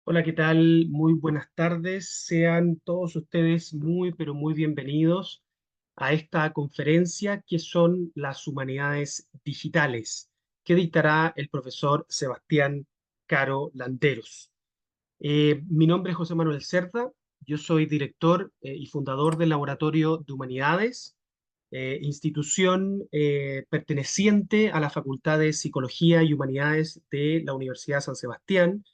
Hola, ¿qué tal? Muy buenas tardes. Sean todos ustedes muy, pero muy bienvenidos a esta conferencia que son las humanidades digitales, que dictará el profesor Sebastián Caro Landeros. Mi nombre es José Manuel Cerda, yo soy director y fundador del Laboratorio de Humanidades, institución perteneciente a la Facultad de Psicología y Humanidades de la Universidad San Sebastián,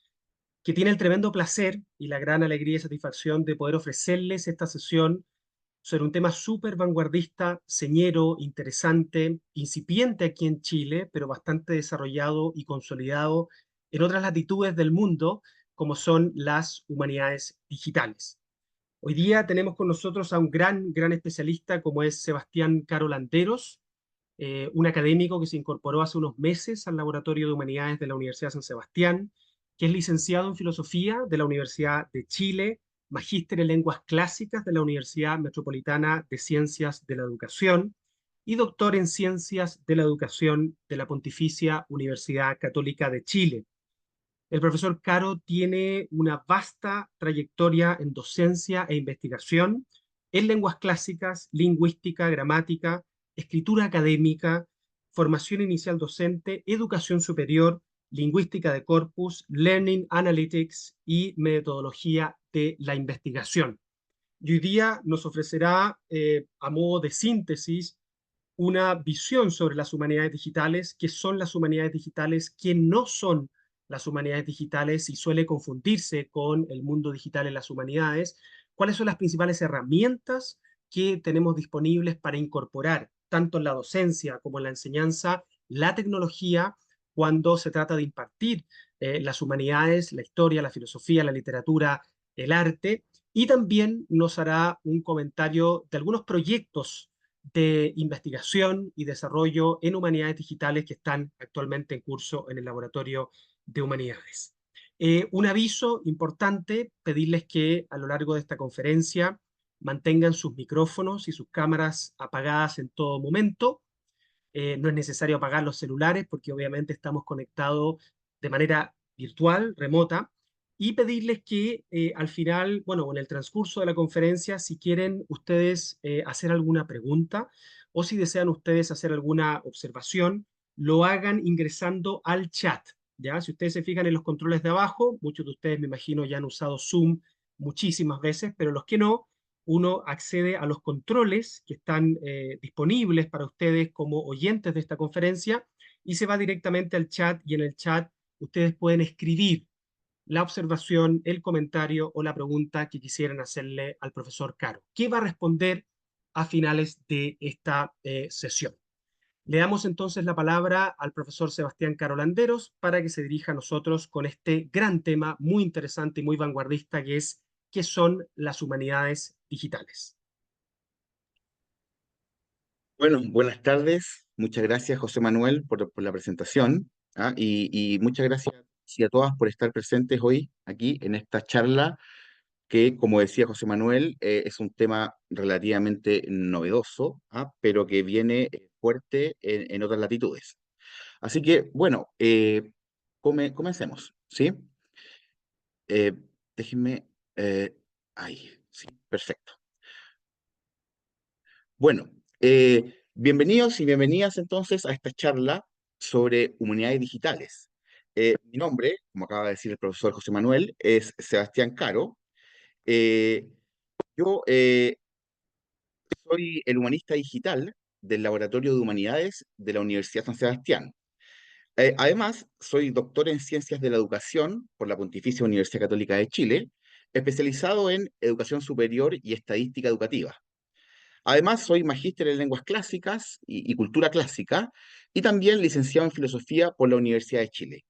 que tiene el tremendo placer y la gran alegría y satisfacción de poder ofrecerles esta sesión sobre un tema súper vanguardista, señero, interesante, incipiente aquí en Chile, pero bastante desarrollado y consolidado en otras latitudes del mundo, como son las humanidades digitales. Hoy día tenemos con nosotros a un gran especialista como es Sebastián Carolanderos, un académico que se incorporó hace unos meses al Laboratorio de Humanidades de la Universidad San Sebastián, que es licenciado en Filosofía de la Universidad de Chile, magíster en Lenguas Clásicas de la Universidad Metropolitana de Ciencias de la Educación y doctor en Ciencias de la Educación de la Pontificia Universidad Católica de Chile. El profesor Caro tiene una vasta trayectoria en docencia e investigación en lenguas clásicas, lingüística, gramática, escritura académica, formación inicial docente, educación superior, lingüística de corpus, learning analytics y metodología de la investigación. Y hoy día nos ofrecerá, a modo de síntesis, una visión sobre las humanidades digitales, qué son las humanidades digitales, qué no son las humanidades digitales y suele confundirse con el mundo digital en las humanidades, cuáles son las principales herramientas que tenemos disponibles para incorporar tanto en la docencia como en la enseñanza la tecnología cuando se trata de impartir las humanidades, la historia, la filosofía, la literatura, el arte, y también nos hará un comentario de algunos proyectos de investigación y desarrollo en humanidades digitales que están actualmente en curso en el Laboratorio de Humanidades. Un aviso importante, pedirles que a lo largo de esta conferencia mantengan sus micrófonos y sus cámaras apagadas en todo momento. No es necesario apagar los celulares porque obviamente estamos conectados de manera virtual, remota, y pedirles que al final, bueno, en el transcurso de la conferencia, si quieren ustedes hacer alguna pregunta o si desean ustedes hacer alguna observación, lo hagan ingresando al chat. ¿Ya? Si ustedes se fijan en los controles de abajo, muchos de ustedes me imagino ya han usado Zoom muchísimas veces, pero los que no, uno accede a los controles que están disponibles para ustedes como oyentes de esta conferencia y se va directamente al chat y en el chat ustedes pueden escribir la observación, el comentario o la pregunta que quisieran hacerle al profesor Caro, que va a responder a finales de esta sesión. Le damos entonces la palabra al profesor Sebastián Carolanderos para que se dirija a nosotros con este gran tema muy interesante y muy vanguardista que es qué son las humanidades digitales. Bueno, buenas tardes. Muchas gracias, José Manuel, por la presentación. Y muchas gracias sí, a todas por estar presentes hoy aquí en esta charla que, como decía José Manuel, es un tema relativamente novedoso, pero que viene fuerte en otras latitudes. Así que, bueno, comencemos, ¿sí? Eh, déjenme... ahí, sí, perfecto. Bueno, bienvenidos y bienvenidas entonces a esta charla sobre humanidades digitales. Mi nombre, como acaba de decir el profesor José Manuel, es Sebastián Caro. Eh, yo soy el humanista digital del Laboratorio de Humanidades de la Universidad San Sebastián. Además, soy doctor en Ciencias de la Educación por la Pontificia Universidad Católica de Chile, especializado en Educación Superior y Estadística Educativa. Además, soy magíster en lenguas clásicas y cultura clásica y también licenciado en filosofía por la Universidad de Chile.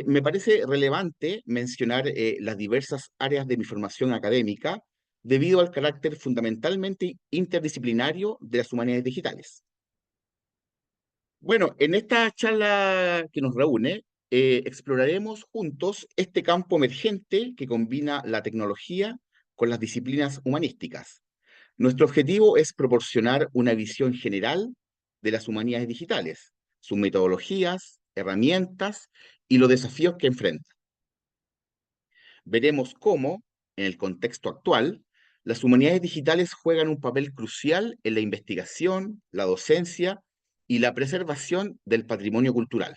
Me parece relevante mencionar las diversas áreas de mi formación académica debido al carácter fundamentalmente interdisciplinario de las humanidades digitales. Bueno, en esta charla que nos reúne, exploraremos juntos este campo emergente que combina la tecnología con las disciplinas humanísticas. Nuestro objetivo es proporcionar una visión general de las humanidades digitales, sus metodologías, herramientas y los desafíos que enfrentan. Veremos cómo, en el contexto actual, las humanidades digitales juegan un papel crucial en la investigación, la docencia y la preservación del patrimonio cultural.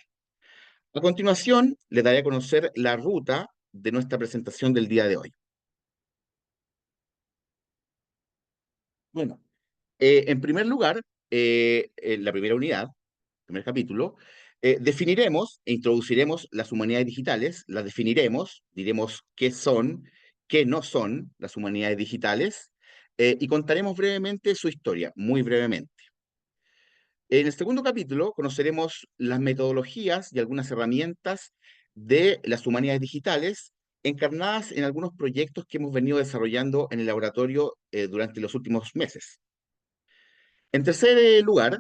A continuación, les daré a conocer la ruta de nuestra presentación del día de hoy. Bueno, en primer lugar, en la primera unidad, primer capítulo, definiremos e introduciremos las humanidades digitales, las definiremos, diremos qué no son las humanidades digitales, y contaremos brevemente su historia, muy brevemente. En el segundo capítulo conoceremos las metodologías y algunas herramientas de las humanidades digitales encarnadas en algunos proyectos que hemos venido desarrollando en el laboratorio durante los últimos meses. En tercer lugar,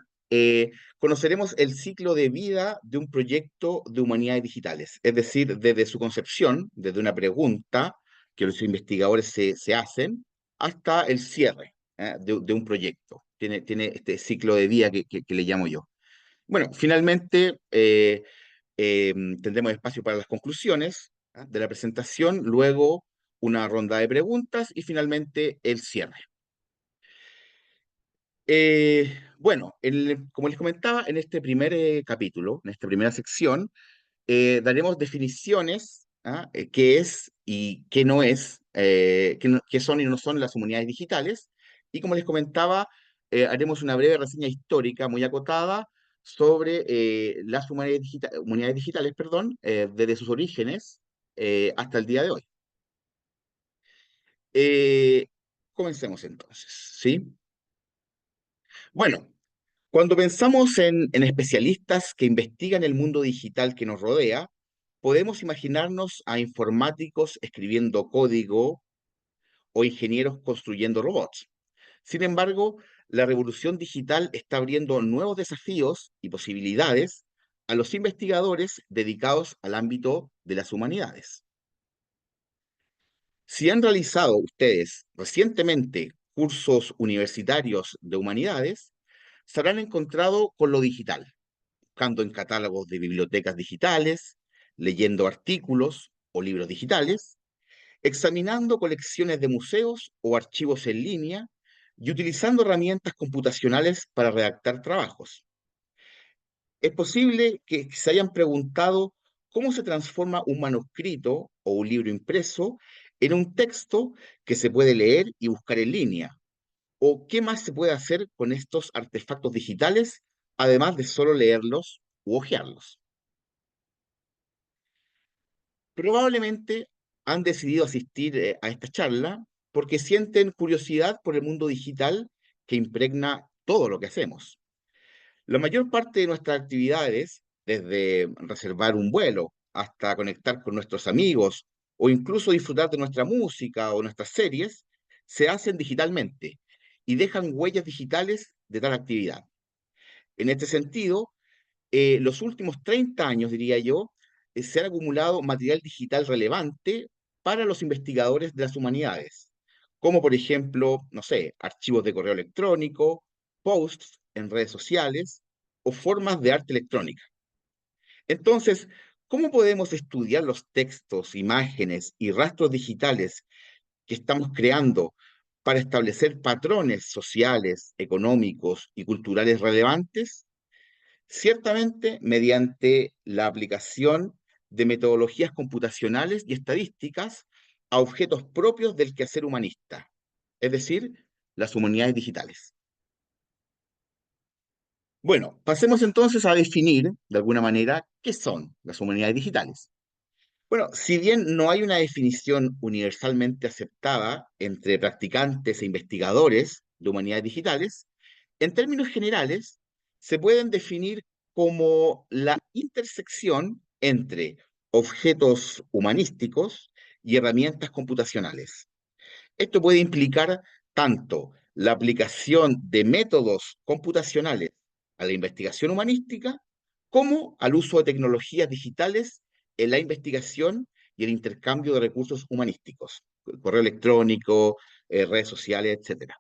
conoceremos el ciclo de vida de un proyecto de humanidades digitales, es decir, desde su concepción, desde una pregunta que los investigadores se hacen, hasta el cierre de un proyecto. Tiene este ciclo de vida que le llamo yo. Bueno, finalmente tendremos espacio para las conclusiones de la presentación, luego una ronda de preguntas y finalmente el cierre. Bueno, como les comentaba, en este primer capítulo, en esta primera sección, daremos definiciones, qué es y qué no es, qué son y no son las humanidades digitales. Y como les comentaba, haremos una breve reseña histórica muy acotada sobre las humanidades digitales, perdón, desde sus orígenes hasta el día de hoy. Eh, Comencemos entonces, ¿sí? Bueno, cuando pensamos en especialistas que investigan el mundo digital que nos rodea, podemos imaginarnos a informáticos escribiendo código o ingenieros construyendo robots. Sin embargo, la revolución digital está abriendo nuevos desafíos y posibilidades a los investigadores dedicados al ámbito de las humanidades. Si han realizado ustedes recientemente cursos universitarios de humanidades, se habrán encontrado con lo digital, buscando en catálogos de bibliotecas digitales, leyendo artículos o libros digitales, examinando colecciones de museos o archivos en línea y utilizando herramientas computacionales para redactar trabajos. Es posible que se hayan preguntado cómo se transforma un manuscrito o un libro impreso en un texto que se puede leer y buscar en línea, o qué más se puede hacer con estos artefactos digitales, además de solo leerlos u hojearlos. Probablemente han decidido asistir a esta charla porque sienten curiosidad por el mundo digital que impregna todo lo que hacemos. La mayor parte de nuestras actividades, desde reservar un vuelo hasta conectar con nuestros amigos o incluso disfrutar de nuestra música o nuestras series, se hacen digitalmente y dejan huellas digitales de tal actividad. En este sentido, los últimos 30 años, diría yo, se han acumulado material digital relevante para los investigadores de las humanidades, como por ejemplo, no sé, archivos de correo electrónico, posts en redes sociales o formas de arte electrónica. Entonces, ¿cómo podemos estudiar los textos, imágenes y rastros digitales que estamos creando para establecer patrones sociales, económicos y culturales relevantes? Ciertamente, mediante la aplicación de metodologías computacionales y estadísticas a objetos propios del quehacer humanista, es decir, las humanidades digitales. Bueno, pasemos entonces a definir, de alguna manera, qué son las humanidades digitales. Bueno, si bien no hay una definición universalmente aceptada entre practicantes e investigadores de humanidades digitales, en términos generales se pueden definir como la intersección entre objetos humanísticos y herramientas computacionales. Esto puede implicar tanto la aplicación de métodos computacionales a la investigación humanística como al uso de tecnologías digitales en la investigación y el intercambio de recursos humanísticos, correo electrónico, redes sociales, etcétera.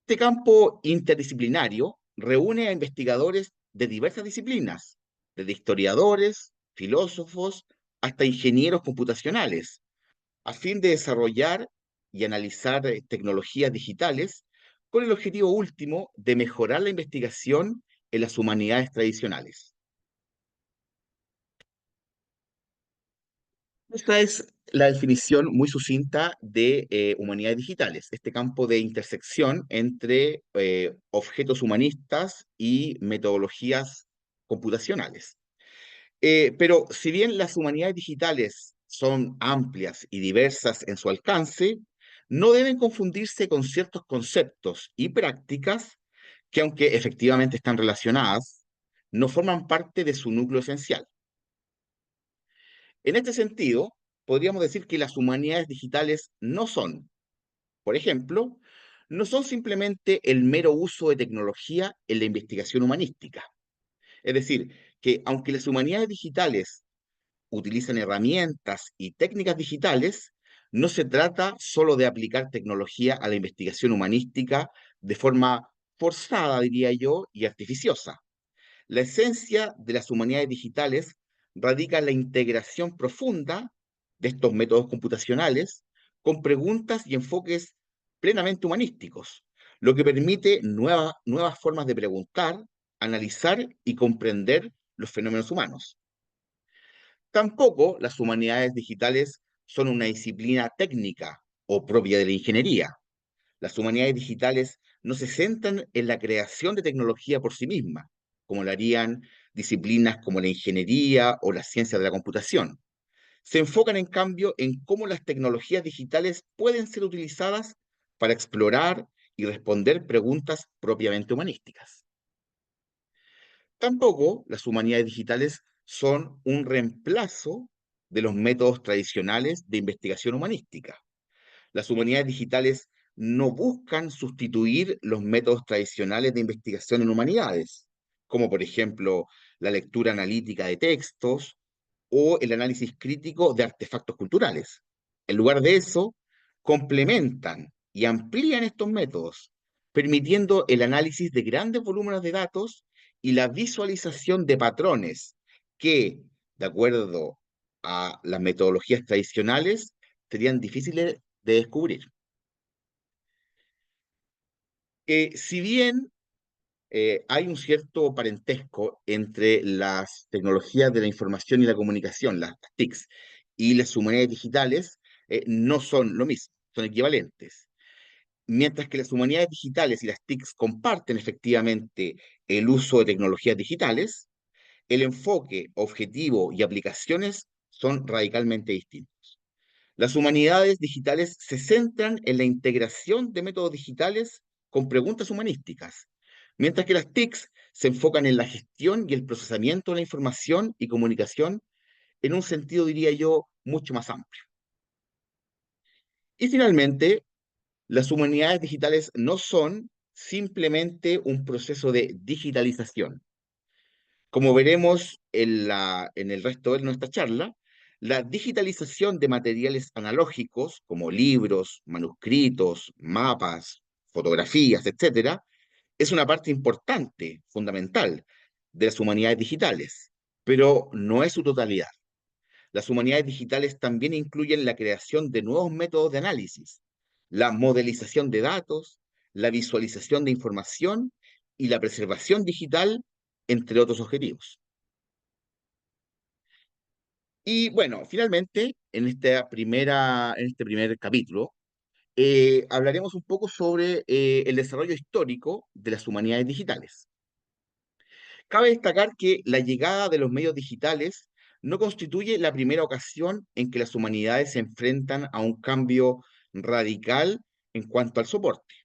Este campo interdisciplinario reúne a investigadores de diversas disciplinas, desde historiadores, filósofos, hasta ingenieros computacionales, a fin de desarrollar y analizar tecnologías digitales con el objetivo último de mejorar la investigación en las humanidades tradicionales. Esta es la definición muy sucinta de humanidades digitales, este campo de intersección entre objetos humanistas y metodologías computacionales. Pero si bien las humanidades digitales son amplias y diversas en su alcance, no deben confundirse con ciertos conceptos y prácticas que, aunque efectivamente están relacionadas, no forman parte de su núcleo esencial. En este sentido, podríamos decir que las humanidades digitales no son, por ejemplo, no son simplemente el mero uso de tecnología en la investigación humanística. Es decir, que aunque las humanidades digitales utilizan herramientas y técnicas digitales, no se trata solo de aplicar tecnología a la investigación humanística de forma forzada, diría yo, y artificiosa. La esencia de las humanidades digitales radica en la integración profunda de estos métodos computacionales con preguntas y enfoques plenamente humanísticos, lo que permite nuevas formas de preguntar, analizar y comprender los fenómenos humanos. Tampoco las humanidades digitales son una disciplina técnica o propia de la ingeniería. Las humanidades digitales no se centran en la creación de tecnología por sí misma, como lo harían disciplinas como la ingeniería o las ciencias de la computación. Se enfocan, en cambio, en cómo las tecnologías digitales pueden ser utilizadas para explorar y responder preguntas propiamente humanísticas. Tampoco las humanidades digitales son un reemplazo de los métodos tradicionales de investigación humanística. Las humanidades digitales no buscan sustituir los métodos tradicionales de investigación en humanidades, como por ejemplo la lectura analítica de textos o el análisis crítico de artefactos culturales. En lugar de eso, complementan y amplían estos métodos, permitiendo el análisis de grandes volúmenes de datos y la visualización de patrones que, de acuerdo a las metodologías tradicionales, serían difíciles de descubrir. Si bien hay un cierto parentesco entre las tecnologías de la información y la comunicación, las TICs, y las humanidades digitales, no son lo mismo, son equivalentes. Mientras que las humanidades digitales y las TICs comparten efectivamente el uso de tecnologías digitales, el enfoque, objetivo y aplicaciones son radicalmente distintos. Las humanidades digitales se centran en la integración de métodos digitales con preguntas humanísticas, mientras que las TICs se enfocan en la gestión y el procesamiento de la información y comunicación en un sentido, diría yo, mucho más amplio. Y finalmente, las humanidades digitales no son simplemente un proceso de digitalización. Como veremos en el resto de nuestra charla, la digitalización de materiales analógicos como libros, manuscritos, mapas, fotografías, etcétera, es una parte importante, fundamental, de las humanidades digitales, pero no es su totalidad. Las humanidades digitales también incluyen la creación de nuevos métodos de análisis, la modelización de datos, la visualización de información y la preservación digital, entre otros objetivos. Y bueno, finalmente, en este primer capítulo, hablaremos un poco sobre el desarrollo histórico de las humanidades digitales. Cabe destacar que la llegada de los medios digitales no constituye la primera ocasión en que las humanidades se enfrentan a un cambio radical en cuanto al soporte.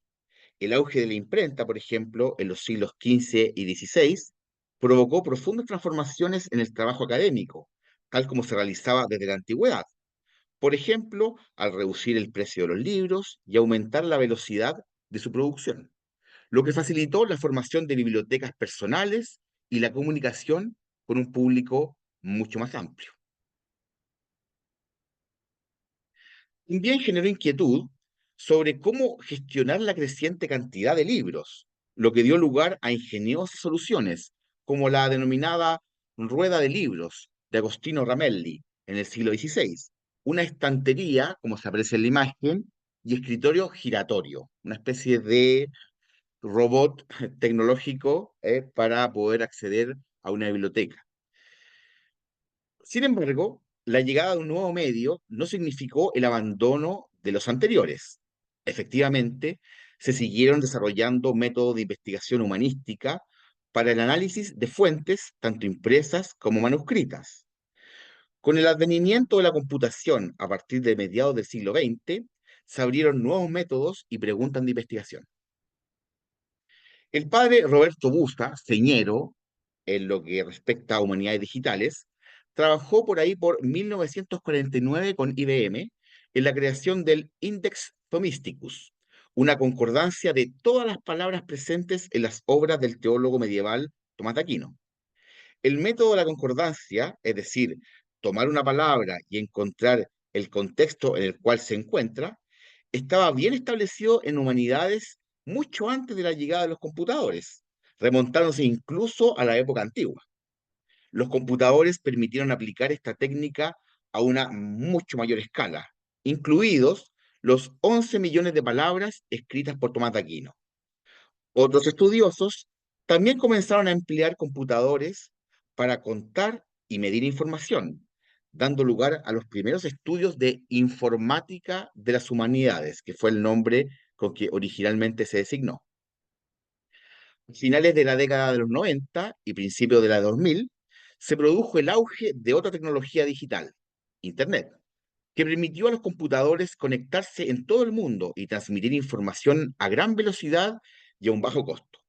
El auge de la imprenta, por ejemplo, en los siglos XV y XVI, provocó profundas transformaciones en el trabajo académico, tal como se realizaba desde la antigüedad. Por ejemplo, al reducir el precio de los libros y aumentar la velocidad de su producción, lo que facilitó la formación de bibliotecas personales y la comunicación con un público mucho más amplio. También generó inquietud sobre cómo gestionar la creciente cantidad de libros, lo que dio lugar a ingeniosas soluciones, como la denominada rueda de libros de Agostino Ramelli en el siglo XVI, una estantería, como se aprecia en la imagen, y escritorio giratorio, una especie de robot tecnológico para poder acceder a una biblioteca. Sin embargo, la llegada de un nuevo medio no significó el abandono de los anteriores. Efectivamente, se siguieron desarrollando métodos de investigación humanística para el análisis de fuentes, tanto impresas como manuscritas. Con el advenimiento de la computación a partir de mediados del siglo XX, se abrieron nuevos métodos y preguntas de investigación. El padre Roberto Busta, señero, en lo que respecta a humanidades digitales, trabajó por ahí por 1949 con IBM en la creación del Index Thomisticus, una concordancia de todas las palabras presentes en las obras del teólogo medieval Tomás de Aquino. El método de la concordancia, es decir, tomar una palabra y encontrar el contexto en el cual se encuentra, estaba bien establecido en humanidades mucho antes de la llegada de los computadores, remontándose incluso a la época antigua. Los computadores permitieron aplicar esta técnica a una mucho mayor escala, incluidos los 11 millones de palabras escritas por Tomás de Aquino. Otros estudiosos también comenzaron a emplear computadores para contar y medir información, dando lugar a los primeros estudios de informática de las humanidades, que fue el nombre con que originalmente se designó. A finales de la década de los 90 y principios de la 2000, se produjo el auge de otra tecnología digital, Internet, que permitió a los computadores conectarse en todo el mundo y transmitir información a gran velocidad y a un bajo costo.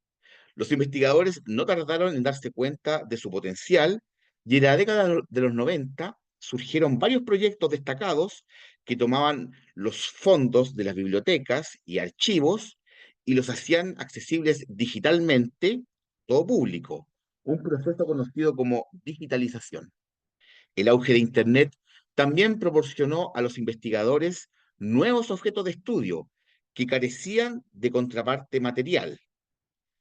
Los investigadores no tardaron en darse cuenta de su potencial y en la década de los 90 surgieron varios proyectos destacados que tomaban los fondos de las bibliotecas y archivos y los hacían accesibles digitalmente, todo público, un proceso conocido como digitalización. El auge de Internet también proporcionó a los investigadores nuevos objetos de estudio que carecían de contraparte material,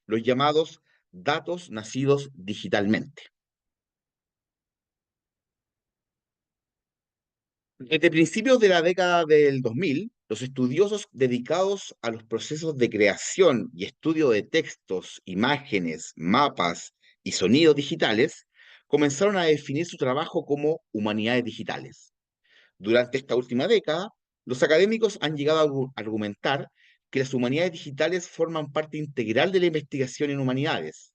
los llamados datos nacidos digitalmente. Desde principios de la década del 2000, los estudiosos dedicados a los procesos de creación y estudio de textos, imágenes, mapas y sonidos digitales comenzaron a definir su trabajo como humanidades digitales. Durante esta última década, los académicos han llegado a argumentar que las humanidades digitales forman parte integral de la investigación en humanidades,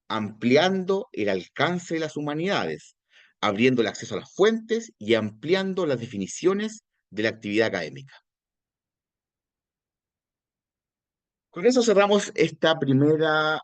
ampliando el alcance de las humanidades, abriendo el acceso a las fuentes y ampliando las definiciones de la actividad académica. Con eso cerramos esta primera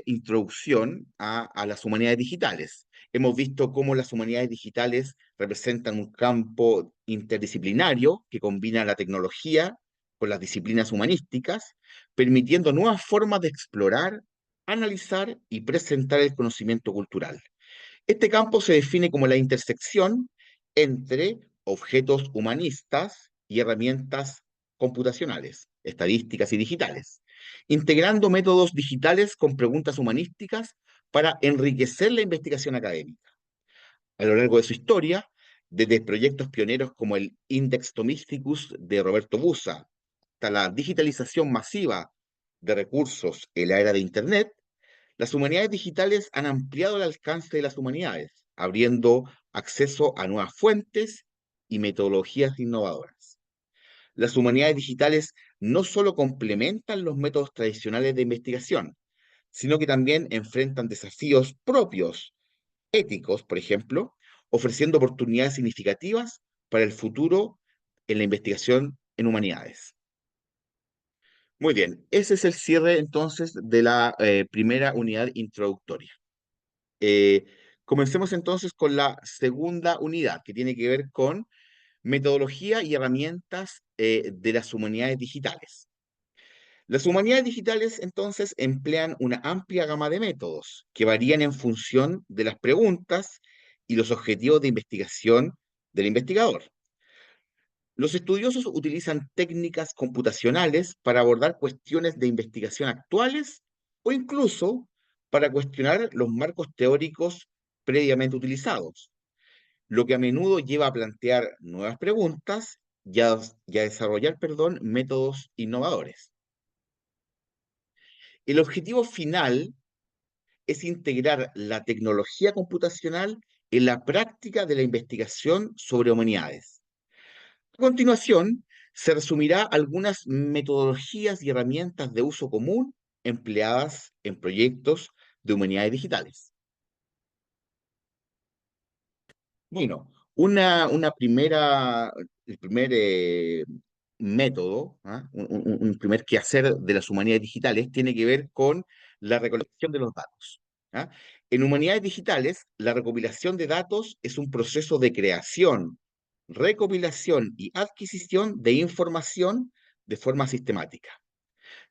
introducción a las humanidades digitales. Hemos visto cómo las humanidades digitales representan un campo interdisciplinario que combina la tecnología con las disciplinas humanísticas, permitiendo nuevas formas de explorar, analizar y presentar el conocimiento cultural. Este campo se define como la intersección entre objetos humanistas y herramientas computacionales, estadísticas y digitales, integrando métodos digitales con preguntas humanísticas para enriquecer la investigación académica. A lo largo de su historia, desde proyectos pioneros como el Index Thomisticus de Roberto Busa hasta la digitalización masiva de recursos en la era de Internet, las humanidades digitales han ampliado el alcance de las humanidades, abriendo acceso a nuevas fuentes y metodologías innovadoras. Las humanidades digitales no solo complementan los métodos tradicionales de investigación, sino que también enfrentan desafíos propios, éticos, por ejemplo, ofreciendo oportunidades significativas para el futuro en la investigación en humanidades. Muy bien, ese es el cierre entonces de la primera unidad introductoria. Eh, Comencemos entonces con la segunda unidad, que tiene que ver con metodología y herramientas de las humanidades digitales. Las humanidades digitales, entonces, emplean una amplia gama de métodos que varían en función de las preguntas y los objetivos de investigación del investigador. Los estudiosos utilizan técnicas computacionales para abordar cuestiones de investigación actuales o incluso para cuestionar los marcos teóricos previamente utilizados, lo que a menudo lleva a plantear nuevas preguntas y a desarrollar, perdón, métodos innovadores. El objetivo final es integrar la tecnología computacional en la práctica de la investigación sobre humanidades. A continuación, se resumirá algunas metodologías y herramientas de uso común empleadas en proyectos de humanidades digitales. Bueno, una primera, el primer método, ¿ah? Un primer quehacer de las humanidades digitales tiene que ver con la recolección de los datos. ¿Ah? En humanidades digitales, la recopilación de datos es un proceso de creación, recopilación y adquisición de información de forma sistemática.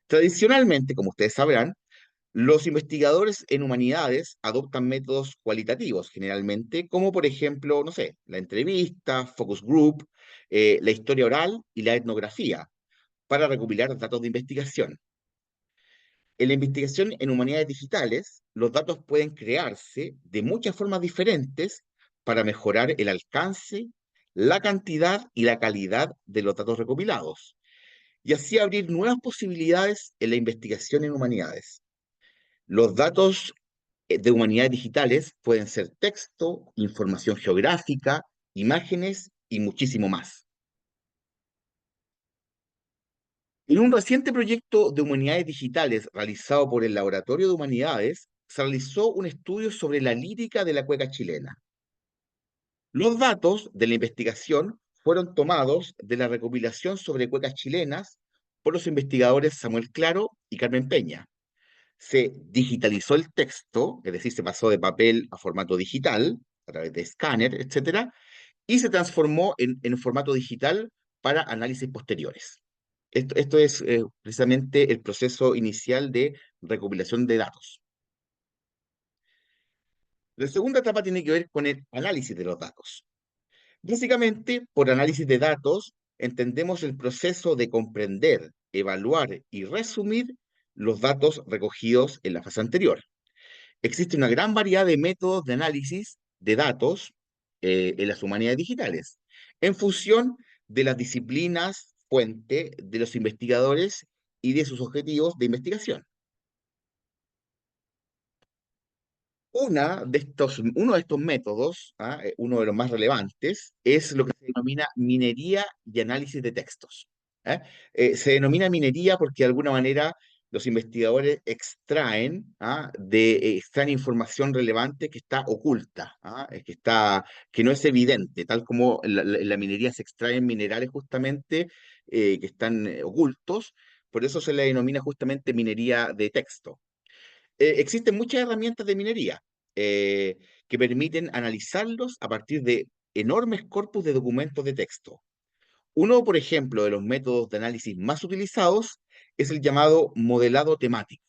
Tradicionalmente, como ustedes sabrán, los investigadores en humanidades adoptan métodos cualitativos generalmente, como por ejemplo, no sé, la entrevista, focus group, la historia oral y la etnografía, para recopilar datos de investigación. En la investigación en humanidades digitales, los datos pueden crearse de muchas formas diferentes para mejorar el alcance, la cantidad y la calidad de los datos recopilados, y así abrir nuevas posibilidades en la investigación en humanidades. Los datos de humanidades digitales pueden ser texto, información geográfica, imágenes y muchísimo más. En un reciente proyecto de humanidades digitales realizado por el Laboratorio de Humanidades, se realizó un estudio sobre la lírica de la cueca chilena. Los datos de la investigación fueron tomados de la recopilación sobre cuecas chilenas por los investigadores Samuel Claro y Carmen Peña. Se digitalizó el texto, es decir, se pasó de papel a formato digital, a través de escáner, etcétera, y se transformó en formato digital para análisis posteriores. Esto es precisamente el proceso inicial de recopilación de datos. La segunda etapa tiene que ver con el análisis de los datos. Básicamente, por análisis de datos, entendemos el proceso de comprender, evaluar y resumir los datos recogidos en la fase anterior. Existe una gran variedad de métodos de análisis de datos en las humanidades digitales, en función de las disciplinas fuente de los investigadores y de sus objetivos de investigación. Uno de estos métodos, uno de los más relevantes, es lo que se denomina minería y análisis de textos. ¿Ah? Se denomina minería porque de alguna manera los investigadores extraen información relevante que está oculta, que no es evidente, tal como en la minería se extraen minerales justamente que están ocultos, por eso se le denomina justamente minería de texto. Existen muchas herramientas de minería eh, que permiten analizarlos a partir de enormes corpus de documentos de texto. Uno, por ejemplo, de los métodos de análisis más utilizados es el llamado modelado temático.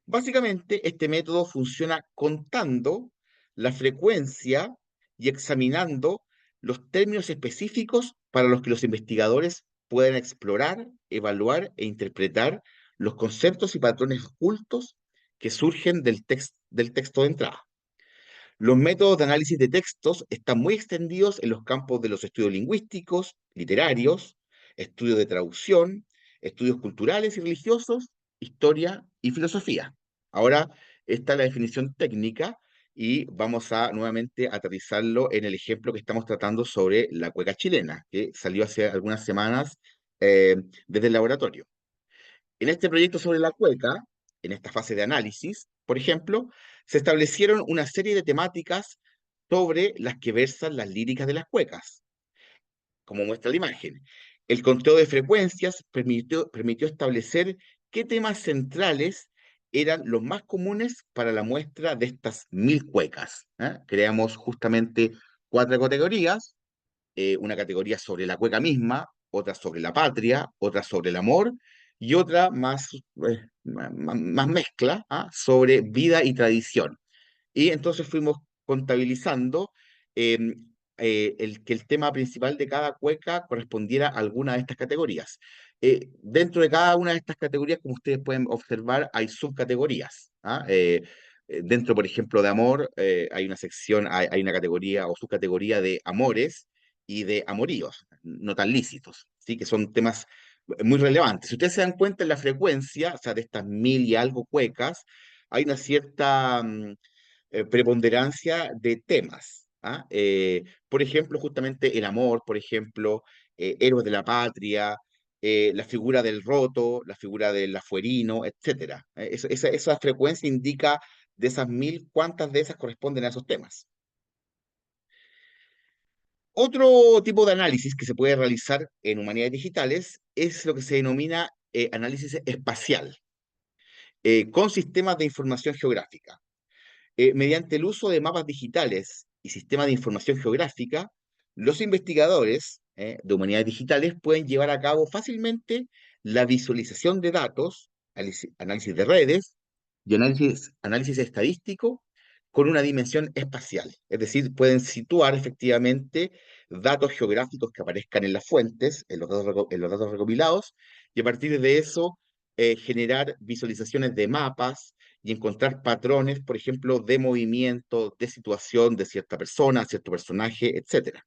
Básicamente, este método funciona contando la frecuencia y examinando los términos específicos para los que los investigadores pueden explorar, evaluar e interpretar los conceptos y patrones ocultos que surgen del texto de entrada. Los métodos de análisis de textos están muy extendidos en los campos de los estudios lingüísticos, literarios, estudios de traducción, estudios culturales y religiosos, historia y filosofía. Ahora, esta es la definición técnica y vamos a nuevamente aterrizarlo en el ejemplo que estamos tratando sobre la cueca chilena, que salió hace algunas semanas desde el laboratorio. En este proyecto sobre la cueca, en esta fase de análisis, por ejemplo, se establecieron una serie de temáticas sobre las que versan las líricas de las cuecas, como muestra la imagen. El conteo de frecuencias permitió establecer qué temas centrales eran los más comunes para la muestra de estas 1000 cuecas. Creamos justamente 4 categorías, una categoría sobre la cueca misma, otra sobre la patria, otra sobre el amor y otra más mezcla, sobre vida y tradición. Y entonces fuimos contabilizando eh, que el tema principal de cada cueca correspondiera a alguna de estas categorías. Dentro de cada una de estas categorías, como ustedes pueden observar, hay subcategorías. Dentro, por ejemplo, de amor, hay una sección, hay una categoría o subcategoría de amores y de amoríos, no tan lícitos, ¿sí? Que son temas muy relevantes. Si ustedes se dan cuenta en la frecuencia, o sea, de estas mil y algo cuecas, hay una cierta preponderancia de temas. Por ejemplo, justamente el amor, por ejemplo, héroes de la patria, la figura del roto, la figura del afuerino, etcétera. Esa frecuencia indica de esas mil, cuántas de esas corresponden a esos temas. Otro tipo de análisis que se puede realizar en humanidades digitales es lo que se denomina análisis espacial, con sistemas de información geográfica. Mediante el uso de mapas digitales y sistemas de información geográfica, los investigadores de humanidades digitales pueden llevar a cabo fácilmente la visualización de datos, análisis de redes y análisis estadístico con una dimensión espacial. Es decir, pueden situar efectivamente datos geográficos que aparezcan en las fuentes, en los datos recopilados, y a partir de eso generar visualizaciones de mapas y encontrar patrones, por ejemplo, de movimiento, de situación de cierta persona, cierto personaje, etcétera.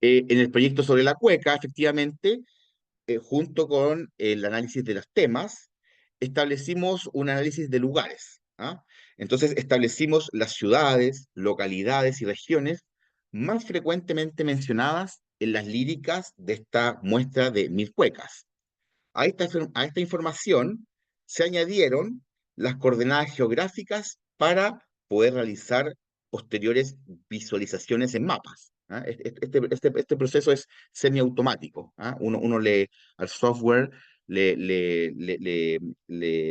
En el proyecto sobre la cueca, efectivamente, junto con el análisis de los temas, establecimos un análisis de lugares. Entonces, establecimos las ciudades, localidades y regiones más frecuentemente mencionadas en las líricas de esta muestra de mil cuecas. A esta información se añadieron las coordenadas geográficas para poder realizar posteriores visualizaciones en mapas. Este proceso es semiautomático. Uno al software le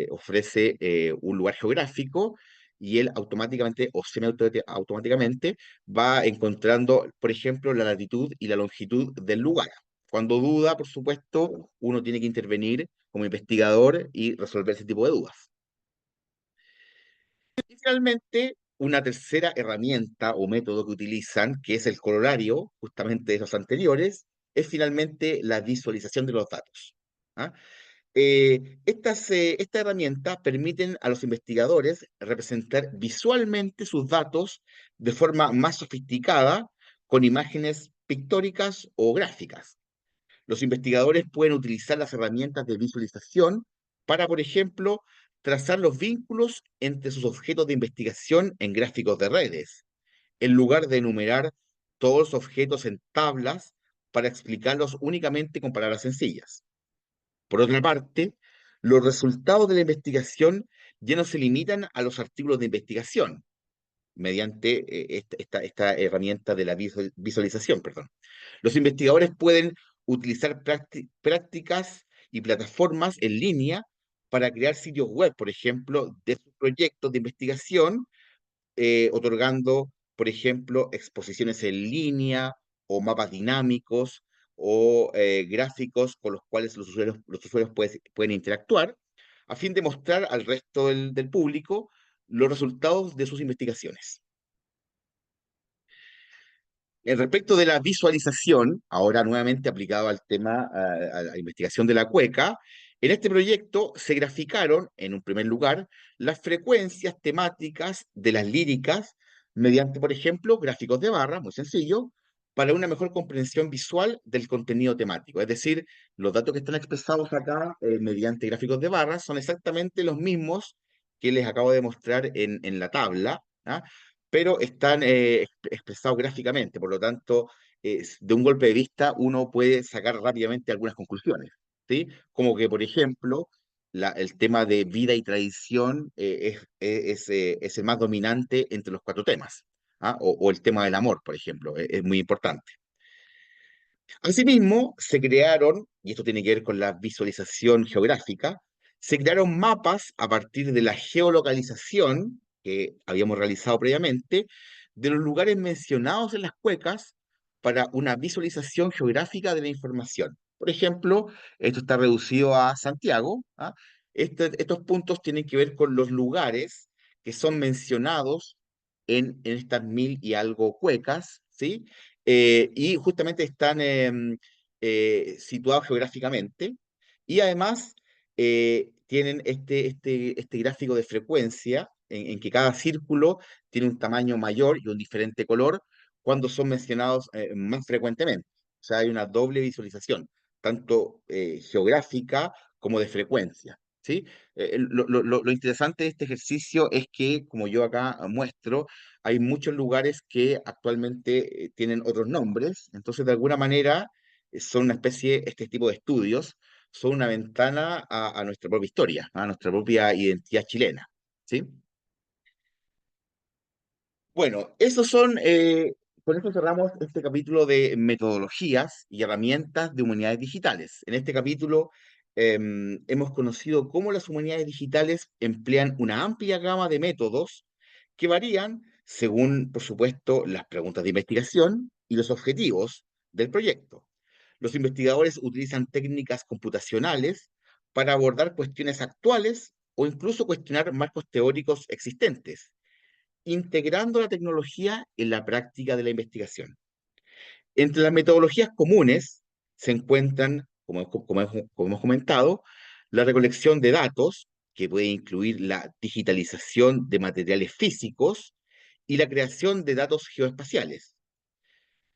ofrece un lugar geográfico y él automáticamente o semiautomáticamente va encontrando, por ejemplo, la latitud y la longitud del lugar. Cuando duda, por supuesto, uno tiene que intervenir como investigador y resolver ese tipo de dudas. Y finalmente, una tercera herramienta o método que utilizan, que es el corolario justamente de los anteriores, es finalmente la visualización de los datos. ¿Ah? Estas herramientas permiten a los investigadores representar visualmente sus datos de forma más sofisticada con imágenes pictóricas o gráficas. Los investigadores pueden utilizar las herramientas de visualización para, por ejemplo, trazar los vínculos entre sus objetos de investigación en gráficos de redes, en lugar de enumerar todos los objetos en tablas para explicarlos únicamente con palabras sencillas. Por otra parte, los resultados de la investigación ya no se limitan a los artículos de investigación mediante esta herramienta de la visualización, perdón. Los investigadores pueden utilizar prácticas y plataformas en línea para crear sitios web, por ejemplo, de sus proyectos de investigación, otorgando, por ejemplo, exposiciones en línea o mapas dinámicos o gráficos con los cuales los usuarios pueden interactuar, a fin de mostrar al resto del público los resultados de sus investigaciones. Respecto de la visualización, ahora nuevamente aplicado al tema, a la investigación de la cueca, en este proyecto se graficaron, en un primer lugar, las frecuencias temáticas de las líricas mediante, por ejemplo, gráficos de barra, muy sencillo, para una mejor comprensión visual del contenido temático. Es decir, los datos que están expresados acá mediante gráficos de barra son exactamente los mismos que les acabo de mostrar en la tabla. ¿Ah? Pero están expresados gráficamente, por lo tanto, de un golpe de vista uno puede sacar rápidamente algunas conclusiones, ¿sí? Como que, por ejemplo, el tema de vida y tradición es el más dominante entre los cuatro temas, o el tema del amor, por ejemplo, es muy importante. Asimismo, se crearon, y esto tiene que ver con la visualización geográfica, se crearon mapas a partir de la geolocalización que habíamos realizado previamente de los lugares mencionados en las cuecas para una visualización geográfica de la información. Por ejemplo, esto está reducido a Santiago. ¿Ah? Estos puntos tienen que ver con los lugares que son mencionados en estas mil y algo cuecas, ¿sí? Y justamente están situados geográficamente. Y además tienen este gráfico de frecuencia en que cada círculo tiene un tamaño mayor y un diferente color cuando son mencionados más frecuentemente. O sea, hay una doble visualización, tanto geográfica como de frecuencia. ¿Sí? Lo interesante de este ejercicio es que, como yo acá muestro, hay muchos lugares que actualmente tienen otros nombres, entonces de alguna manera son una especie, este tipo de estudios, son una ventana a nuestra propia historia, a nuestra propia identidad chilena. ¿Sí? Bueno, con eso cerramos este capítulo de metodologías y herramientas de humanidades digitales. En este capítulo hemos conocido cómo las humanidades digitales emplean una amplia gama de métodos que varían según, por supuesto, las preguntas de investigación y los objetivos del proyecto. Los investigadores utilizan técnicas computacionales para abordar cuestiones actuales o incluso cuestionar marcos teóricos existentes integrando la tecnología en la práctica de la investigación. Entre las metodologías comunes se encuentran, como hemos comentado, la recolección de datos, que puede incluir la digitalización de materiales físicos y la creación de datos geoespaciales.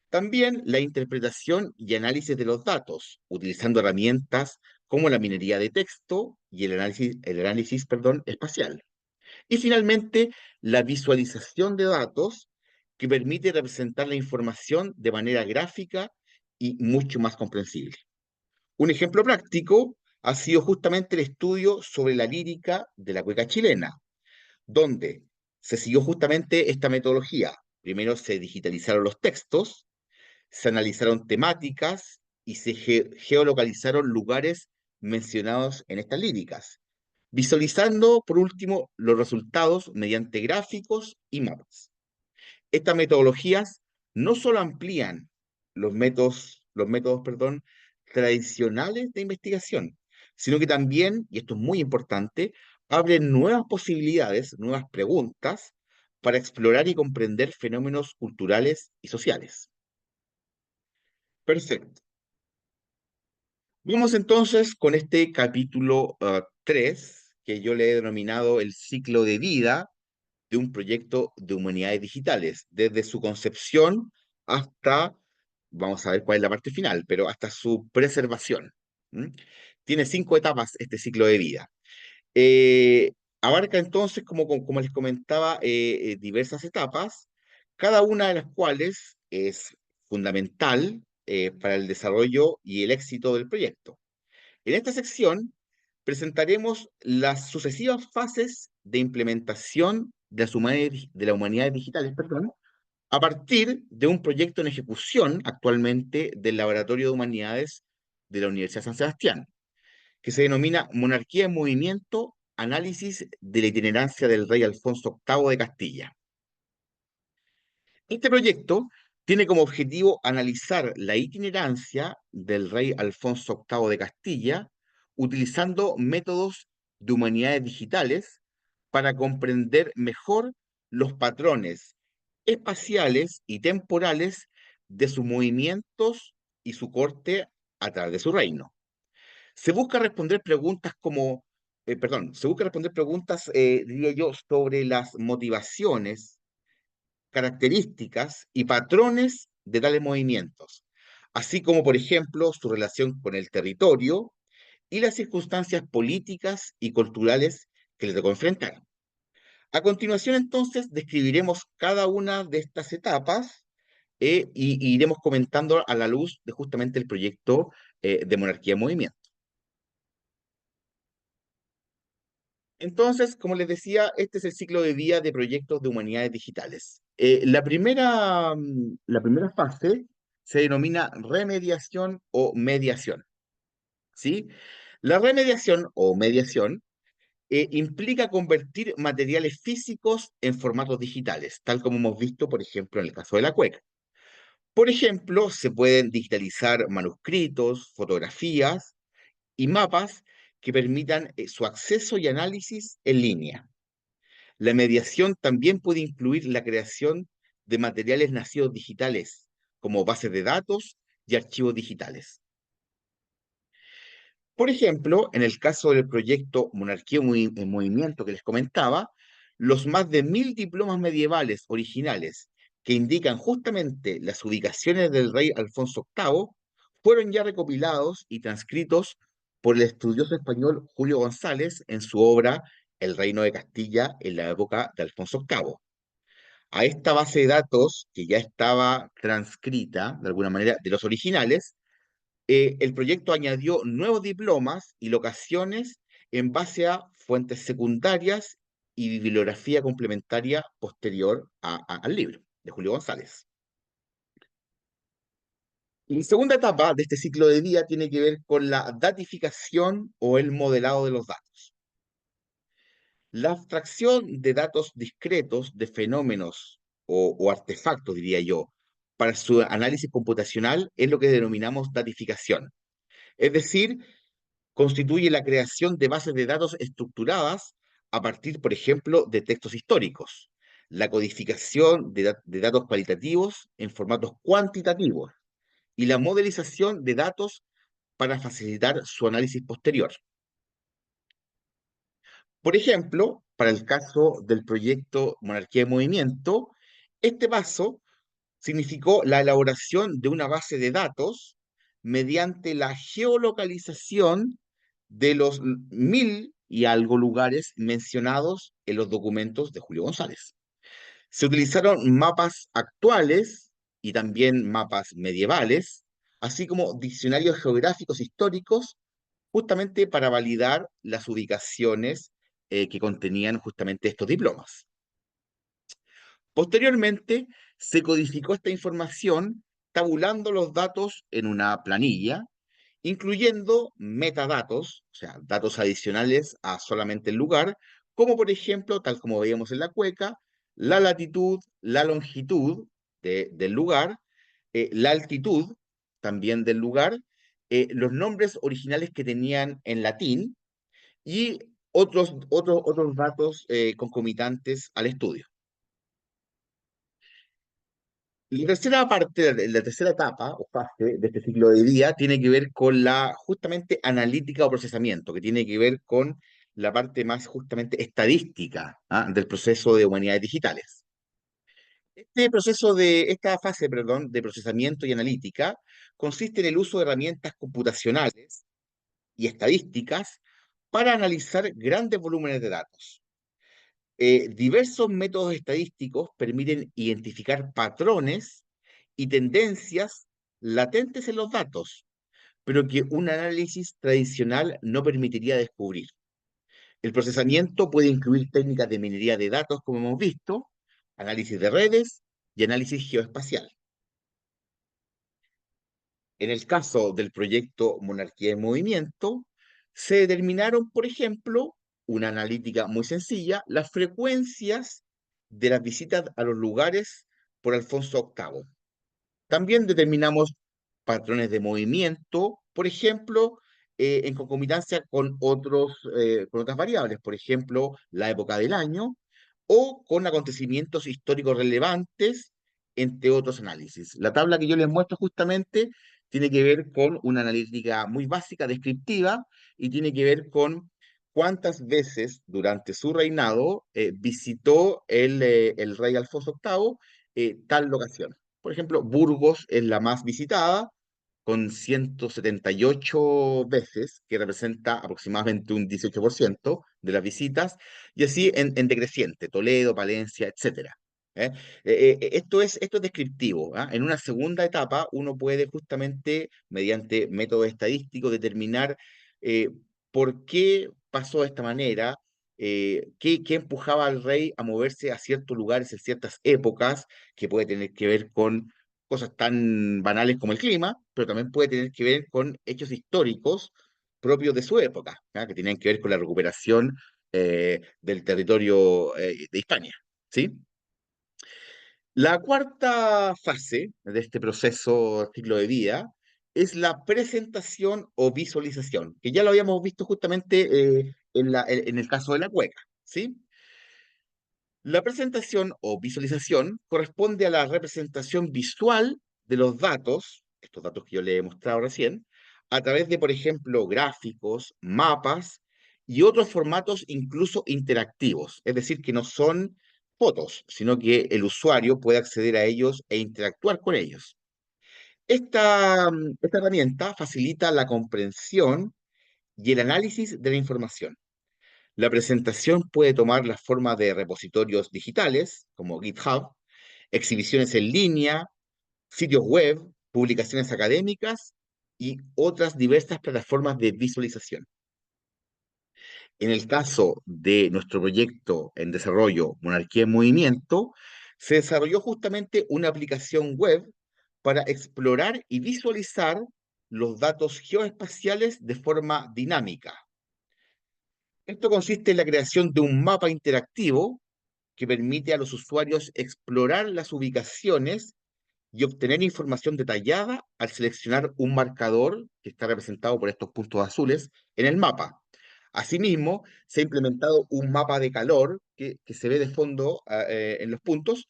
También la interpretación y análisis de los datos, utilizando herramientas como la minería de texto y el análisis espacial. Y finalmente, la visualización de datos que permite representar la información de manera gráfica y mucho más comprensible. Un ejemplo práctico ha sido justamente el estudio sobre la lírica de la cueca chilena, donde se siguió justamente esta metodología. Primero se digitalizaron los textos, se analizaron temáticas y se geolocalizaron lugares mencionados en estas líricas, visualizando por último los resultados mediante gráficos y mapas. Estas metodologías no solo amplían los métodos, tradicionales de investigación, sino que también, y esto es muy importante, abren nuevas posibilidades, nuevas preguntas para explorar y comprender fenómenos culturales y sociales. Perfecto. Vamos entonces con este capítulo 3, que yo le he denominado el ciclo de vida de un proyecto de humanidades digitales, desde su concepción hasta, vamos a ver cuál es la parte final, pero hasta su preservación. ¿Mm? Tiene 5 etapas este ciclo de vida. Eh, Abarca entonces, como les comentaba, diversas etapas, cada una de las cuales es fundamental para el desarrollo y el éxito del proyecto. En esta sección presentaremos las sucesivas fases de implementación de las humanidades digitales, perdón, a partir de un proyecto en ejecución actualmente del Laboratorio de Humanidades de la Universidad de San Sebastián, que se denomina Monarquía en Movimiento, análisis de la itinerancia del rey Alfonso VIII de Castilla. Este proyecto tiene como objetivo analizar la itinerancia del rey Alfonso VIII de Castilla utilizando métodos de humanidades digitales para comprender mejor los patrones espaciales y temporales de sus movimientos y su corte a través de su reino. Se busca responder preguntas diría yo, sobre las motivaciones, características y patrones de tales movimientos, así como, por ejemplo, su relación con el territorio y las circunstancias políticas y culturales que le tocó enfrentar. A continuación, entonces, describiremos cada una de estas etapas y iremos comentando a la luz de justamente el proyecto de Monarquía en Movimiento. Entonces, como les decía, este es el ciclo de vida de proyectos de humanidades digitales. La primera fase se denomina remediación o mediación, ¿sí? La remediación o mediación implica convertir materiales físicos en formatos digitales, tal como hemos visto, por ejemplo, en el caso de la cueca. Por ejemplo, se pueden digitalizar manuscritos, fotografías y mapas que permitan su acceso y análisis en línea. La mediación también puede incluir la creación de materiales nacidos digitales, como bases de datos y archivos digitales. Por ejemplo, en el caso del proyecto Monarquía en Movimiento que les comentaba, los más de 1000 diplomas medievales originales que indican justamente las ubicaciones del rey Alfonso VIII fueron ya recopilados y transcritos por el estudioso español Julio González en su obra El Reino de Castilla en la época de Alfonso VIII. A esta base de datos, que ya estaba transcrita de alguna manera de los originales, el proyecto añadió nuevos diplomas y locaciones en base a fuentes secundarias y bibliografía complementaria posterior al libro de Julio González. La segunda etapa de este ciclo de vida tiene que ver con la datificación o el modelado de los datos. La abstracción de datos discretos de fenómenos o artefactos, diría yo, para su análisis computacional es lo que denominamos datificación. Es decir, constituye la creación de bases de datos estructuradas a partir, por ejemplo, de textos históricos, la codificación de datos cualitativos en formatos cuantitativos y la modelización de datos para facilitar su análisis posterior. Por ejemplo, para el caso del proyecto Monarquía en Movimiento, este paso significó la elaboración de una base de datos mediante la geolocalización de los 1000 y algo lugares mencionados en los documentos de Julio González. Se utilizaron mapas actuales y también mapas medievales, así como diccionarios geográficos históricos, justamente para validar las ubicaciones que contenían justamente estos diplomas. Posteriormente, se codificó esta información tabulando los datos en una planilla, incluyendo metadatos, o sea, datos adicionales a solamente el lugar, como por ejemplo, tal como veíamos en la cueca, la latitud, la longitud del lugar, la altitud también del lugar, los nombres originales que tenían en latín y otros datos concomitantes al estudio. La tercera parte, la tercera etapa o fase de este ciclo de vida tiene que ver con la justamente analítica o procesamiento, que tiene que ver con la parte más justamente estadística, del proceso de humanidades digitales. Esta fase, perdón, de procesamiento y analítica consiste en el uso de herramientas computacionales y estadísticas para analizar grandes volúmenes de datos. Diversos métodos estadísticos permiten identificar patrones y tendencias latentes en los datos, pero que un análisis tradicional no permitiría descubrir. El procesamiento puede incluir técnicas de minería de datos, como hemos visto, análisis de redes y análisis geoespacial. En el caso del proyecto Monarquía en Movimiento, se determinaron, por ejemplo, una analítica muy sencilla, las frecuencias de las visitas a los lugares por Alfonso VIII. También determinamos patrones de movimiento, por ejemplo, en concomitancia con otras variables, por ejemplo, la época del año, o con acontecimientos históricos relevantes, entre otros análisis. La tabla que yo les muestro justamente tiene que ver con una analítica muy básica, descriptiva, y tiene que ver con cuántas veces durante su reinado visitó el rey Alfonso VIII tal locación. Por ejemplo, Burgos es la más visitada, con 178 veces, que representa aproximadamente un 18% de las visitas, y así en decreciente, Toledo, Palencia, etcétera. ¿Eh? Esto es descriptivo. ¿Ah? En una segunda etapa, uno puede justamente, mediante métodos estadísticos, determinar eh, por qué pasó de esta manera, qué empujaba al rey a moverse a ciertos lugares en ciertas épocas, que puede tener que ver con cosas tan banales como el clima, pero también puede tener que ver con hechos históricos propios de su época, ¿ah? Que tienen que ver con la recuperación del territorio de Hispania. ¿Sí? La cuarta fase de este proceso ciclo de vida es la presentación o visualización, que ya lo habíamos visto justamente en el caso de la cueca, ¿sí? La presentación o visualización corresponde a la representación visual de los datos, estos datos que yo le he mostrado recién, a través de, por ejemplo, gráficos, mapas y otros formatos incluso interactivos, es decir, que no son fotos, sino que el usuario puede acceder a ellos e interactuar con ellos. Esta herramienta facilita la comprensión y el análisis de la información. La presentación puede tomar la forma de repositorios digitales, como GitHub, exhibiciones en línea, sitios web, publicaciones académicas y otras diversas plataformas de visualización. En el caso de nuestro proyecto en desarrollo, Monarquía en Movimiento, se desarrolló justamente una aplicación web para explorar y visualizar los datos geoespaciales de forma dinámica. Esto consiste en la creación de un mapa interactivo que permite a los usuarios explorar las ubicaciones y obtener información detallada al seleccionar un marcador que está representado por estos puntos azules en el mapa. Asimismo, se ha implementado un mapa de calor que se ve de fondo en los puntos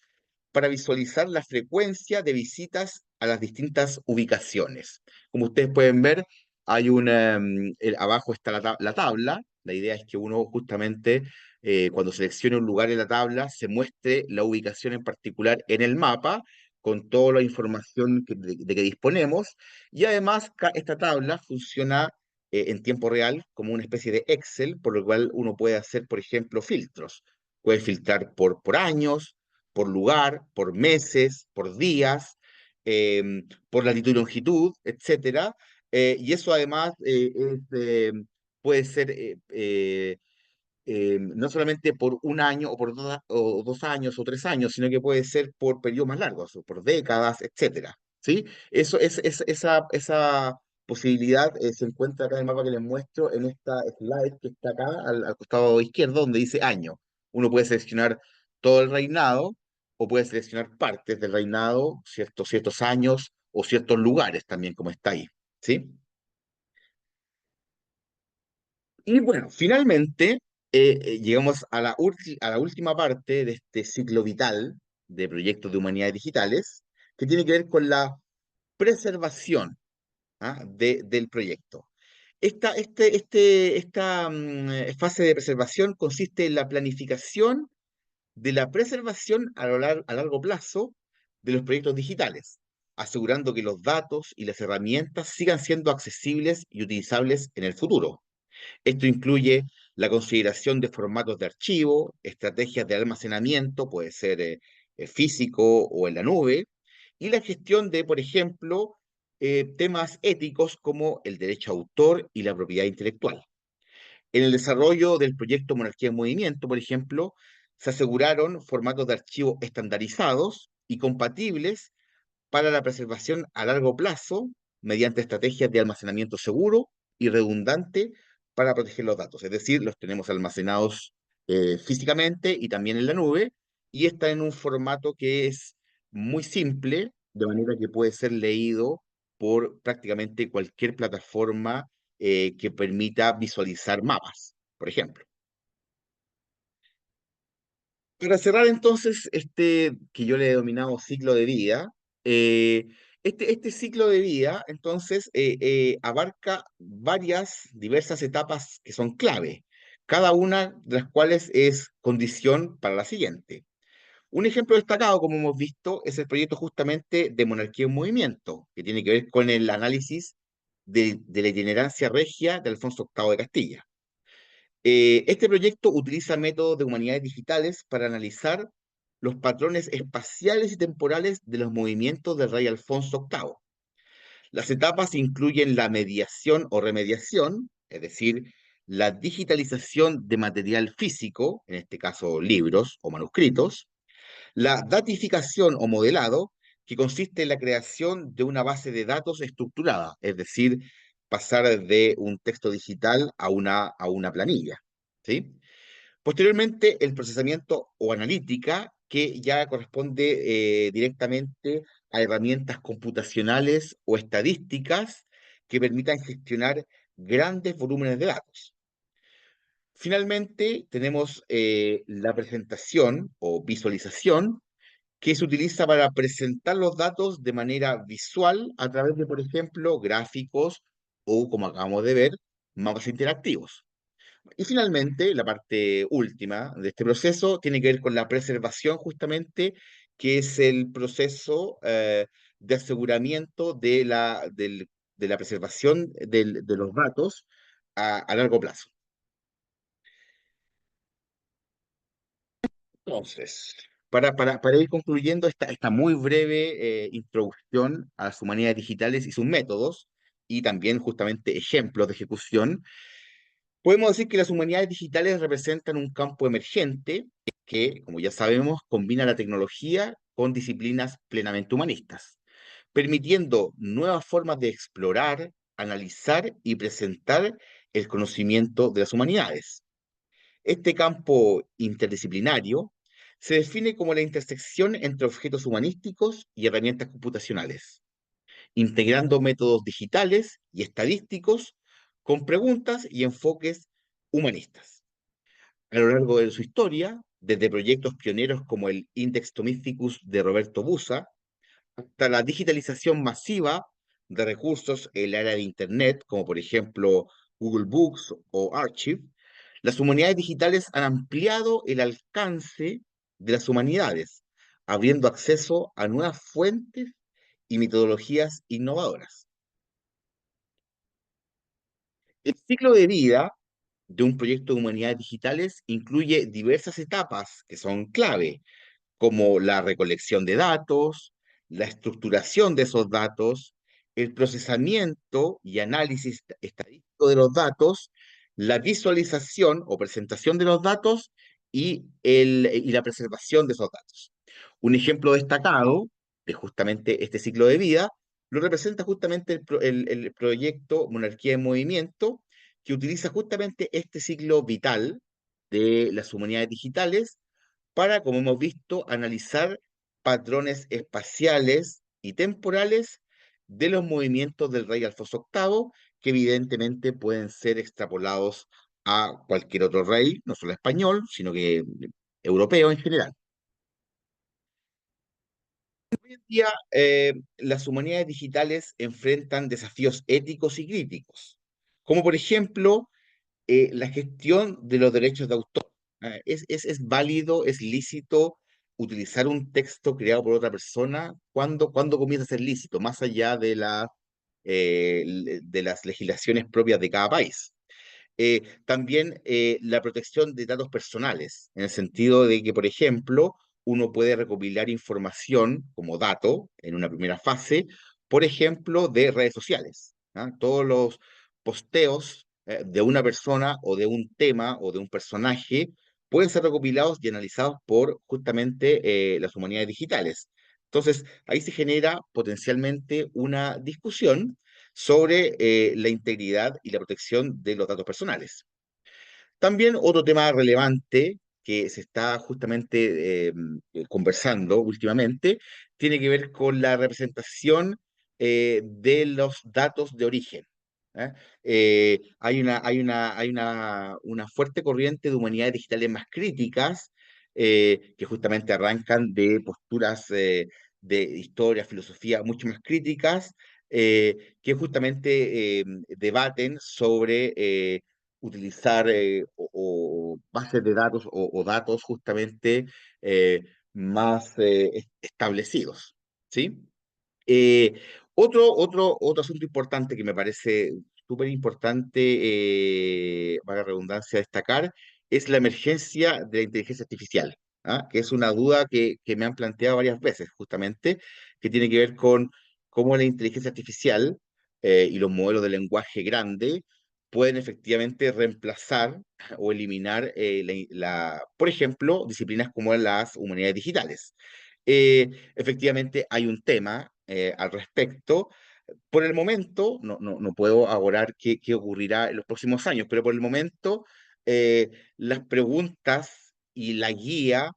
para visualizar la frecuencia de visitas a las distintas ubicaciones. Como ustedes pueden ver, abajo está la tabla. La idea es que uno justamente cuando seleccione un lugar en la tabla se muestre la ubicación en particular en el mapa con toda la información de que disponemos. Y además esta tabla funciona en tiempo real como una especie de Excel, por lo cual uno puede hacer, por ejemplo, filtros. Puede filtrar por años, por lugar, por meses, por días, eh, por latitud y longitud, etcétera. Y eso además puede ser no solamente por un año o por o 2 años o 3 años, sino que puede ser por periodos más largos, o por décadas, etcétera. ¿Sí? Esa posibilidad se encuentra acá en el mapa que les muestro en esta slide que está acá al costado izquierdo, donde dice año. Uno puede seleccionar todo el reinado o puede seleccionar partes del reinado, ciertos años o ciertos lugares también, como está ahí. ¿Sí? Y bueno, finalmente llegamos a a la última parte de este ciclo vital de proyectos de humanidades digitales, que tiene que ver con la preservación, del proyecto. Esta fase de preservación consiste en la planificación de la preservación a largo plazo de los proyectos digitales, asegurando que los datos y las herramientas sigan siendo accesibles y utilizables en el futuro. Esto incluye la consideración de formatos de archivo, estrategias de almacenamiento, puede ser físico o en la nube, y la gestión de, por ejemplo, temas éticos como el derecho a autor y la propiedad intelectual. En el desarrollo del proyecto Monarquía en Movimiento, por ejemplo, se aseguraron formatos de archivo estandarizados y compatibles para la preservación a largo plazo mediante estrategias de almacenamiento seguro y redundante para proteger los datos. Es decir, los tenemos almacenados físicamente y también en la nube y está en un formato que es muy simple, de manera que puede ser leído por prácticamente cualquier plataforma que permita visualizar mapas, por ejemplo. Para cerrar entonces este que yo le he denominado ciclo de vida, eh, este ciclo de vida entonces abarca varias diversas etapas que son clave, cada una de las cuales es condición para la siguiente. Un ejemplo destacado, como hemos visto, es el proyecto justamente de Monarquía en Movimiento, que tiene que ver con el análisis de la itinerancia regia de Alfonso VIII de Castilla. Este proyecto utiliza métodos de humanidades digitales para analizar los patrones espaciales y temporales de los movimientos del rey Alfonso VIII. Las etapas incluyen la mediación o remediación, es decir, la digitalización de material físico, en este caso libros o manuscritos, la datificación o modelado, que consiste en la creación de una base de datos estructurada, es decir, pasar de un texto digital a una planilla. ¿Sí? Posteriormente, el procesamiento o analítica, que ya corresponde directamente a herramientas computacionales o estadísticas que permitan gestionar grandes volúmenes de datos. Finalmente, tenemos la presentación o visualización, que se utiliza para presentar los datos de manera visual a través de, por ejemplo, gráficos o, como acabamos de ver, mapas interactivos. Y finalmente, la parte última de este proceso tiene que ver con la preservación, justamente, que es el proceso de aseguramiento de la preservación de los datos a largo plazo. Entonces, para ir concluyendo esta muy breve introducción a las humanidades digitales y sus métodos, y también justamente ejemplos de ejecución, podemos decir que las humanidades digitales representan un campo emergente que, como ya sabemos, combina la tecnología con disciplinas plenamente humanistas, permitiendo nuevas formas de explorar, analizar y presentar el conocimiento de las humanidades. Este campo interdisciplinario se define como la intersección entre objetos humanísticos y herramientas computacionales, integrando métodos digitales y estadísticos con preguntas y enfoques humanistas. A lo largo de su historia, desde proyectos pioneros como el Index Tomísticus de Roberto Busa, hasta la digitalización masiva de recursos en la era de Internet, como por ejemplo Google Books o Archive, las humanidades digitales han ampliado el alcance de las humanidades, abriendo acceso a nuevas fuentes y metodologías innovadoras. El ciclo de vida de un proyecto de humanidades digitales incluye diversas etapas que son clave, como la recolección de datos, la estructuración de esos datos, el procesamiento y análisis estadístico de los datos, la visualización o presentación de los datos y la preservación de esos datos. Un ejemplo destacado de justamente este ciclo de vida lo representa justamente el proyecto Monarquía en Movimiento, que utiliza justamente este ciclo vital de las humanidades digitales para, como hemos visto, analizar patrones espaciales y temporales de los movimientos del rey Alfonso octavo, que evidentemente pueden ser extrapolados a cualquier otro rey, no solo español, sino que europeo en general. Hoy en día, las humanidades digitales enfrentan desafíos éticos y críticos, como por ejemplo la gestión de los derechos de autor. Es válido, es lícito utilizar un texto creado por otra persona? ¿Cuándo comienza a ser lícito? Más allá de las legislaciones propias de cada país. También la protección de datos personales, en el sentido de que, por ejemplo, uno puede recopilar información como dato en una primera fase, por ejemplo, de redes sociales. ¿Ah? Todos los posteos de una persona o de un tema o de un personaje pueden ser recopilados y analizados por justamente las humanidades digitales. Entonces, ahí se genera potencialmente una discusión sobre la integridad y la protección de los datos personales. También otro tema relevante que se está justamente conversando últimamente tiene que ver con la representación de los datos de origen. ¿Eh? Una fuerte corriente de humanidades digitales más críticas que justamente arrancan de posturas de historia, filosofía mucho más críticas, que justamente debaten sobre utilizar o bases de datos o datos justamente eh, más establecidos, ¿sí? Eh, otro asunto importante que me parece súper importante, para redundancia, destacar, es la emergencia de la inteligencia artificial, ¿ah? Que es una duda que me han planteado varias veces, justamente, que tiene que ver con cómo la inteligencia artificial y los modelos de lenguaje grande pueden efectivamente reemplazar o eliminar, por ejemplo, disciplinas como las humanidades digitales. Efectivamente, hay un tema al respecto. Por el momento, no puedo augurar qué ocurrirá en los próximos años, pero por el momento, las preguntas y la guía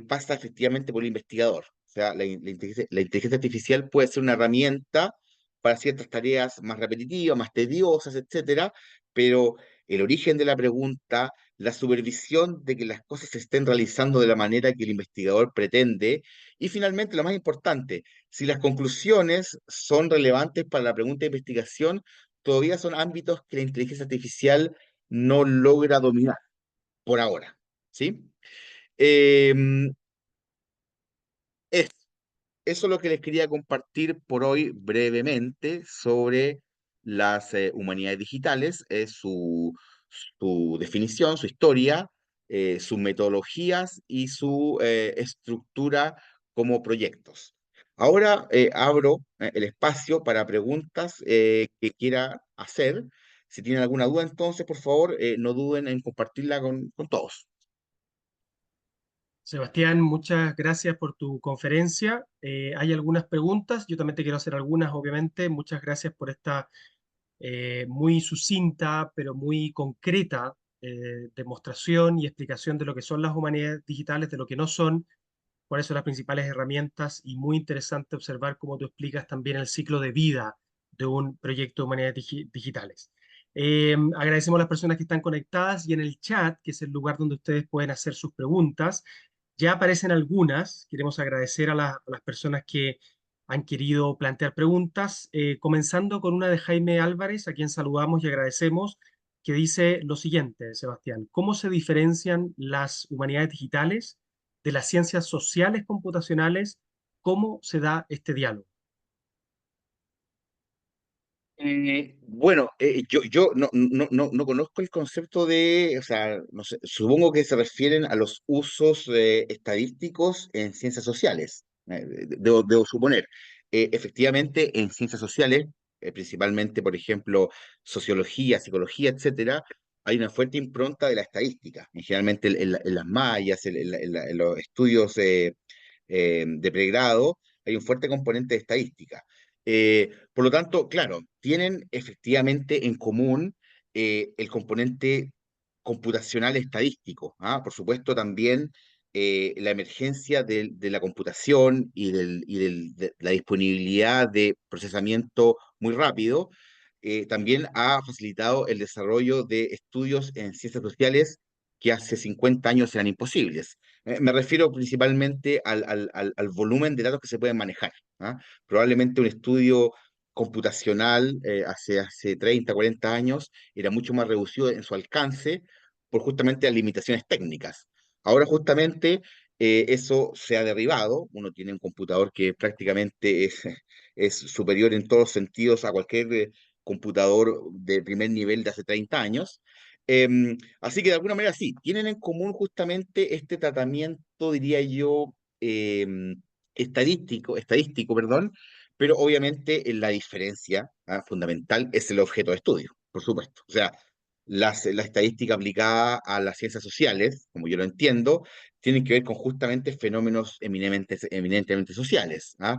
pasa efectivamente por el investigador. O sea, la inteligencia artificial puede ser una herramienta para ciertas tareas más repetitivas, más tediosas, etcétera, pero el origen de la pregunta, la supervisión de que las cosas se estén realizando de la manera que el investigador pretende, y finalmente, lo más importante, si las conclusiones son relevantes para la pregunta de investigación, todavía son ámbitos que la inteligencia artificial no logra dominar por ahora. ¿Sí? Eh, es, Eso es lo que les quería compartir por hoy brevemente sobre las humanidades digitales, es su definición, su historia, sus metodologías y su estructura como proyectos. Ahora abro el espacio para preguntas que quiera hacer. Si tienen alguna duda, entonces, por favor, no duden en compartirla con todos. Sebastián, muchas gracias por tu conferencia. Hay algunas preguntas, yo también te quiero hacer algunas, obviamente. Muchas gracias por esta muy sucinta, pero muy concreta demostración y explicación de lo que son las humanidades digitales, de lo que no son, cuáles son las principales herramientas y muy interesante observar cómo tú explicas también el ciclo de vida de un proyecto de humanidades digitales. Agradecemos a las personas que están conectadas y en el chat, que es el lugar donde ustedes pueden hacer sus preguntas. Ya aparecen algunas. Queremos agradecer a las personas que han querido plantear preguntas, comenzando con una de Jaime Álvarez, a quien saludamos y agradecemos, que dice lo siguiente, Sebastián: ¿cómo se diferencian las humanidades digitales de las ciencias sociales computacionales? ¿Cómo se da este diálogo? Bueno, yo no conozco el concepto de, o sea, no sé, supongo que se refieren a los usos estadísticos en ciencias sociales, debo suponer. Efectivamente, en ciencias sociales, principalmente, por ejemplo, sociología, psicología, etcétera, hay una fuerte impronta de la estadística. Y generalmente en las mallas, en los estudios de pregrado, hay un fuerte componente de estadística. Por lo tanto, claro, tienen efectivamente en común el componente computacional estadístico. ¿Ah? Por supuesto, también la emergencia de la computación de la disponibilidad de procesamiento muy rápido también ha facilitado el desarrollo de estudios en ciencias sociales que hace 50 años eran imposibles. Me refiero principalmente al volumen de datos que se pueden manejar. ¿Ah? Probablemente un estudio computacional hace 30, 40 años era mucho más reducido en su alcance por justamente las limitaciones técnicas. Ahora justamente eso se ha derribado, uno tiene un computador que prácticamente es superior en todos los sentidos a cualquier computador de primer nivel de hace 30 años. Así que de alguna manera sí, tienen en común justamente este tratamiento, diría yo, estadístico, perdón, pero obviamente la diferencia fundamental es el objeto de estudio, por supuesto. O sea, la estadística aplicada a las ciencias sociales, como yo lo entiendo, tienen que ver con justamente fenómenos eminentemente sociales. ¿Ah?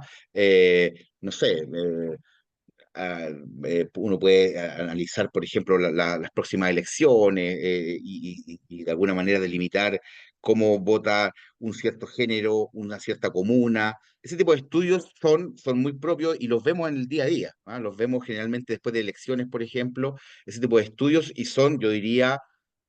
No sé, uno puede analizar, por ejemplo, las próximas elecciones y de alguna manera delimitar cómo vota un cierto género, una cierta comuna. Ese tipo de estudios son muy propios y los vemos en el día a día. ¿Ah? Los vemos generalmente después de elecciones, por ejemplo, ese tipo de estudios y son, yo diría,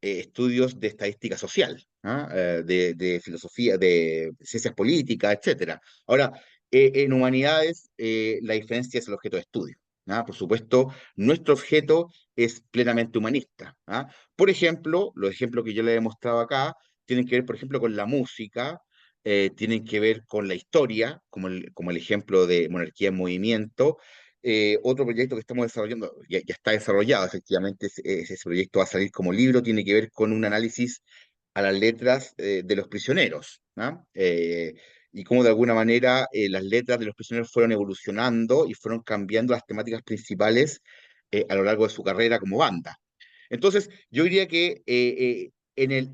estudios de estadística social, ¿ah? De filosofía, de ciencias políticas, etcétera. Ahora, en humanidades, la diferencia es el objeto de estudio. ¿Ah? Por supuesto, nuestro objeto es plenamente humanista. ¿Ah? Por ejemplo, los ejemplos que yo le he mostrado acá tienen que ver, por ejemplo, con la música, tienen que ver con la historia, como el ejemplo de Monarquía en Movimiento. Otro proyecto que estamos desarrollando, ya está desarrollado, efectivamente, ese proyecto va a salir como libro, tiene que ver con un análisis a las letras de los prisioneros. ¿Ah? Y cómo de alguna manera las letras de los prisioneros fueron evolucionando y fueron cambiando las temáticas principales a lo largo de su carrera como banda. Entonces, yo diría que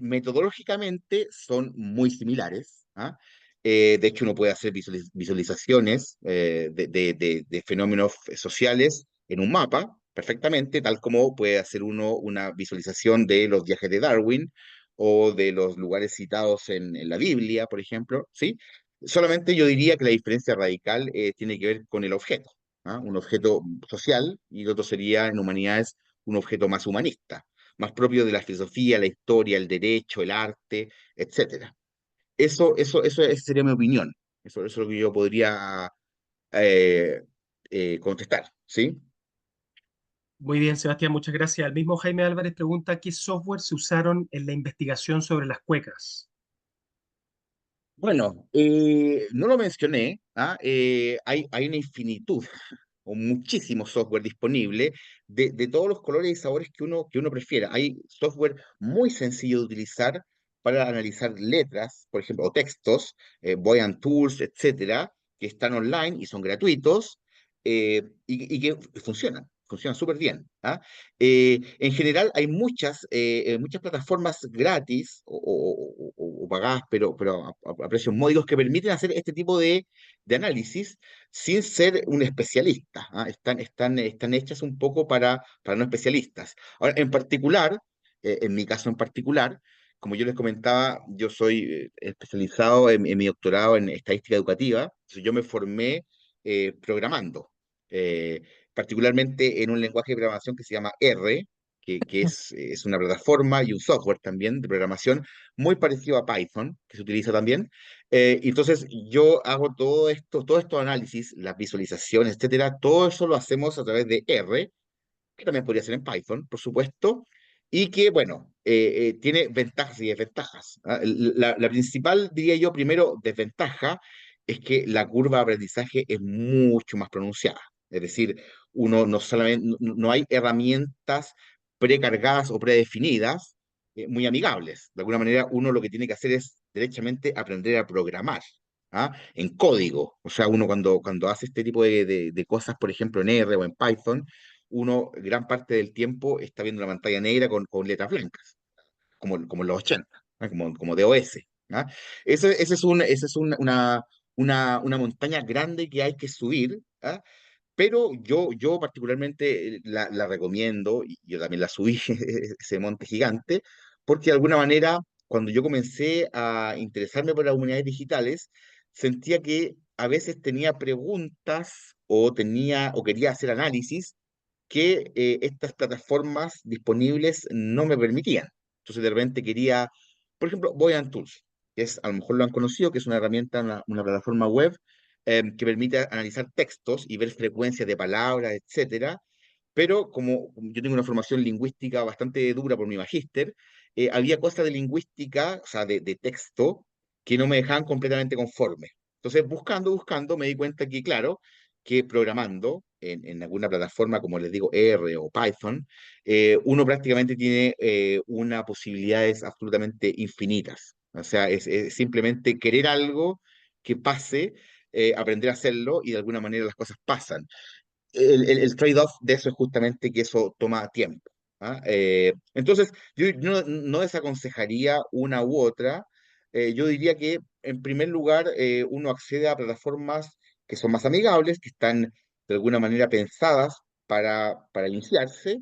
metodológicamente son muy similares. ¿Ah? De hecho, uno puede hacer visualizaciones de fenómenos sociales en un mapa perfectamente, tal como puede hacer uno una visualización de los viajes de Darwin o de los lugares citados en la Biblia, por ejemplo, ¿sí? Solamente yo diría que la diferencia radical tiene que ver con el objeto, ¿ah? Un objeto social y el otro sería en humanidades un objeto más humanista, más propio de la filosofía, la historia, el derecho, el arte, etcétera. Esa sería mi opinión. Eso es lo que yo podría eh, contestar, ¿sí? Muy bien, Sebastián, muchas gracias. El mismo Jaime Álvarez pregunta qué software se usaron en la investigación sobre las cuecas. Bueno, no lo mencioné, ¿ah? Hay una infinitud o muchísimo software disponible de todos los colores y sabores que uno prefiera. Hay software muy sencillo de utilizar para analizar letras, por ejemplo, o textos, Voyant Tools, etcétera, que están online y son gratuitos y que funcionan súper bien. ¿Ah? En general hay muchas plataformas gratis o pagadas, pero a precios módicos que permiten hacer este tipo de análisis sin ser un especialista. ¿Ah? Están hechas un poco para no especialistas. Ahora, en particular, en mi caso en particular, como yo les comentaba, yo soy especializado en mi doctorado en estadística educativa. Entonces yo me formé programando, eh, particularmente en un lenguaje de programación que se llama R, que es una plataforma y un software también de programación muy parecido a Python, que se utiliza también. Y entonces yo hago todos estos análisis, las visualizaciones, etcétera, todo eso lo hacemos a través de R, que también podría ser en Python, por supuesto, y que, bueno, tiene ventajas y desventajas. ¿Ah? La principal, diría yo, primero, desventaja es que la curva de aprendizaje es mucho más pronunciada. Es decir, uno no solamente, no hay herramientas precargadas o predefinidas muy amigables. De alguna manera, uno lo que tiene que hacer es derechamente aprender a programar. ¿Ah? En código. O sea, uno cuando hace este tipo de cosas, por ejemplo, en R o en Python, uno gran parte del tiempo está viendo la pantalla negra con letras blancas, como en los 80, ¿ah? Como DOS. ¿Ah? Esa es una montaña grande que hay que subir, ¿ah? Pero yo particularmente la recomiendo, y yo también la subí, ese monte gigante, porque de alguna manera, cuando yo comencé a interesarme por las humanidades digitales, sentía que a veces tenía preguntas o quería hacer análisis que estas plataformas disponibles no me permitían. Entonces de repente quería, por ejemplo, Voyant Tools, que es, a lo mejor lo han conocido, que es una herramienta, una plataforma web que permite analizar textos y ver frecuencias de palabras, etcétera. Pero como yo tengo una formación lingüística bastante dura por mi magíster, había cosas de lingüística, o sea, de texto, que no me dejaban completamente conforme. Entonces, buscando, me di cuenta que, claro, que programando en alguna plataforma, como les digo, R o Python, uno prácticamente tiene unas posibilidades absolutamente infinitas. O sea, es simplemente querer algo que pase, aprender a hacerlo y de alguna manera las cosas pasan. El trade-off de eso es justamente que eso toma tiempo. ¿Ah? Entonces, yo no desaconsejaría una u otra. Yo diría que, en primer lugar, uno accede a plataformas que son más amigables, que están de alguna manera pensadas para iniciarse,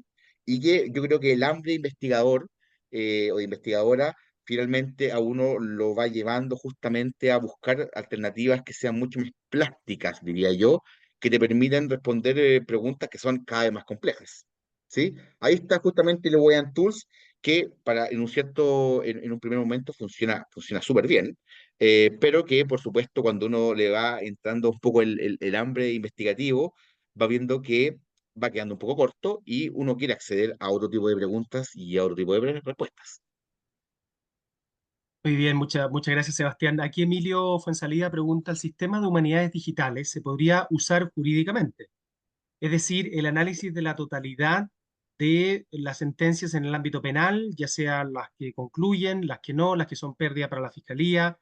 y que yo creo que el hambre investigador o de investigadora finalmente a uno lo va llevando justamente a buscar alternativas que sean mucho más plásticas, diría yo, que te permiten responder preguntas que son cada vez más complejas. ¿Sí? Ahí está justamente el Wayland Tools, que en un primer momento funciona súper bien, pero que por supuesto cuando uno le va entrando un poco el hambre investigativo, va viendo que va quedando un poco corto y uno quiere acceder a otro tipo de preguntas y a otro tipo de respuestas. Muy bien, muchas gracias, Sebastián. Aquí Emilio Fuensalida pregunta, ¿el sistema de humanidades digitales se podría usar jurídicamente? Es decir, el análisis de la totalidad de las sentencias en el ámbito penal, ya sean las que concluyen, las que no, las que son pérdida para la fiscalía,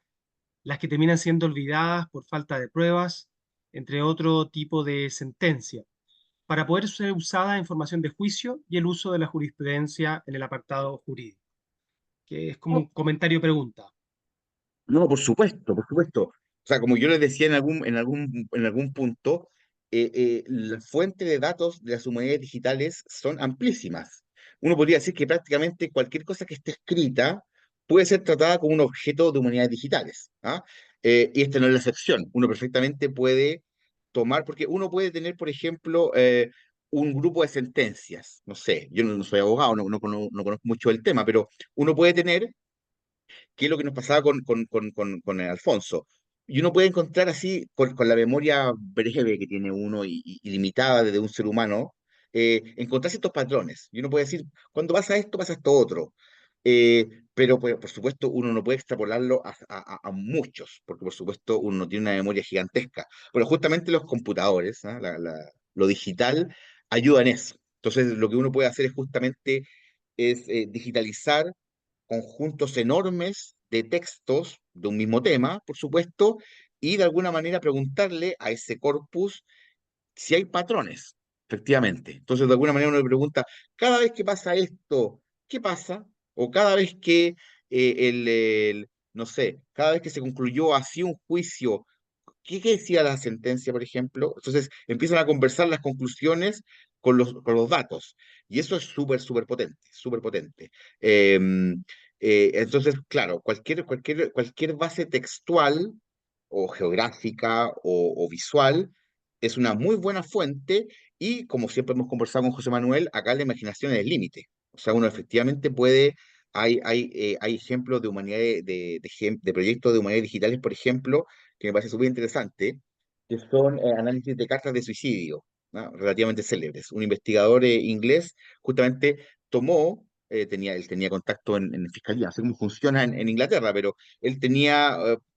las que terminan siendo olvidadas por falta de pruebas, entre otro tipo de sentencia, para poder ser usada en formación de juicio y el uso de la jurisprudencia en el apartado jurídico, que es como un comentario pregunta. No, por supuesto, por supuesto. O sea, como yo les decía en algún punto, las fuentes de datos de las humanidades digitales son amplísimas. Uno podría decir que prácticamente cualquier cosa que esté escrita puede ser tratada como un objeto de humanidades digitales. ¿Ah? Y esta no es la excepción. Uno perfectamente puede tomar, porque uno puede tener, por ejemplo, un grupo de sentencias. No sé, yo no soy abogado, no conozco mucho el tema, pero uno puede tener qué es lo que nos pasaba con el Alfonso. Y uno puede encontrar así, con la memoria breve que tiene uno y limitada desde un ser humano, encontrar ciertos patrones. Y uno puede decir, cuando pasa esto otro. Pero pues, por supuesto uno no puede extrapolarlo a muchos, porque por supuesto uno no tiene una memoria gigantesca. Pero justamente los computadores, ¿ah? Lo digital, ayuda en eso. Entonces lo que uno puede hacer es justamente digitalizar conjuntos enormes de textos de un mismo tema, por supuesto, y de alguna manera preguntarle a ese corpus si hay patrones, efectivamente. Entonces, de alguna manera uno le pregunta, cada vez que pasa esto, ¿qué pasa? O cada vez que no sé, cada vez que se concluyó así un juicio, ¿qué decía la sentencia, por ejemplo? Entonces empiezan a conversar las conclusiones con los datos. Y eso es súper, súper potente, súper potente. Eh, entonces, claro, cualquier base textual o geográfica o visual es una muy buena fuente y, como siempre hemos conversado con José Manuel, acá la imaginación es el límite. O sea, uno efectivamente puede, hay ejemplos de humanidad, de proyectos de humanidades digitales, por ejemplo, que me parece súper interesante, que son análisis de cartas de suicidio, ¿no? Relativamente célebres. Un investigador inglés justamente él tenía contacto en fiscalía, no sé cómo funciona en Inglaterra, pero él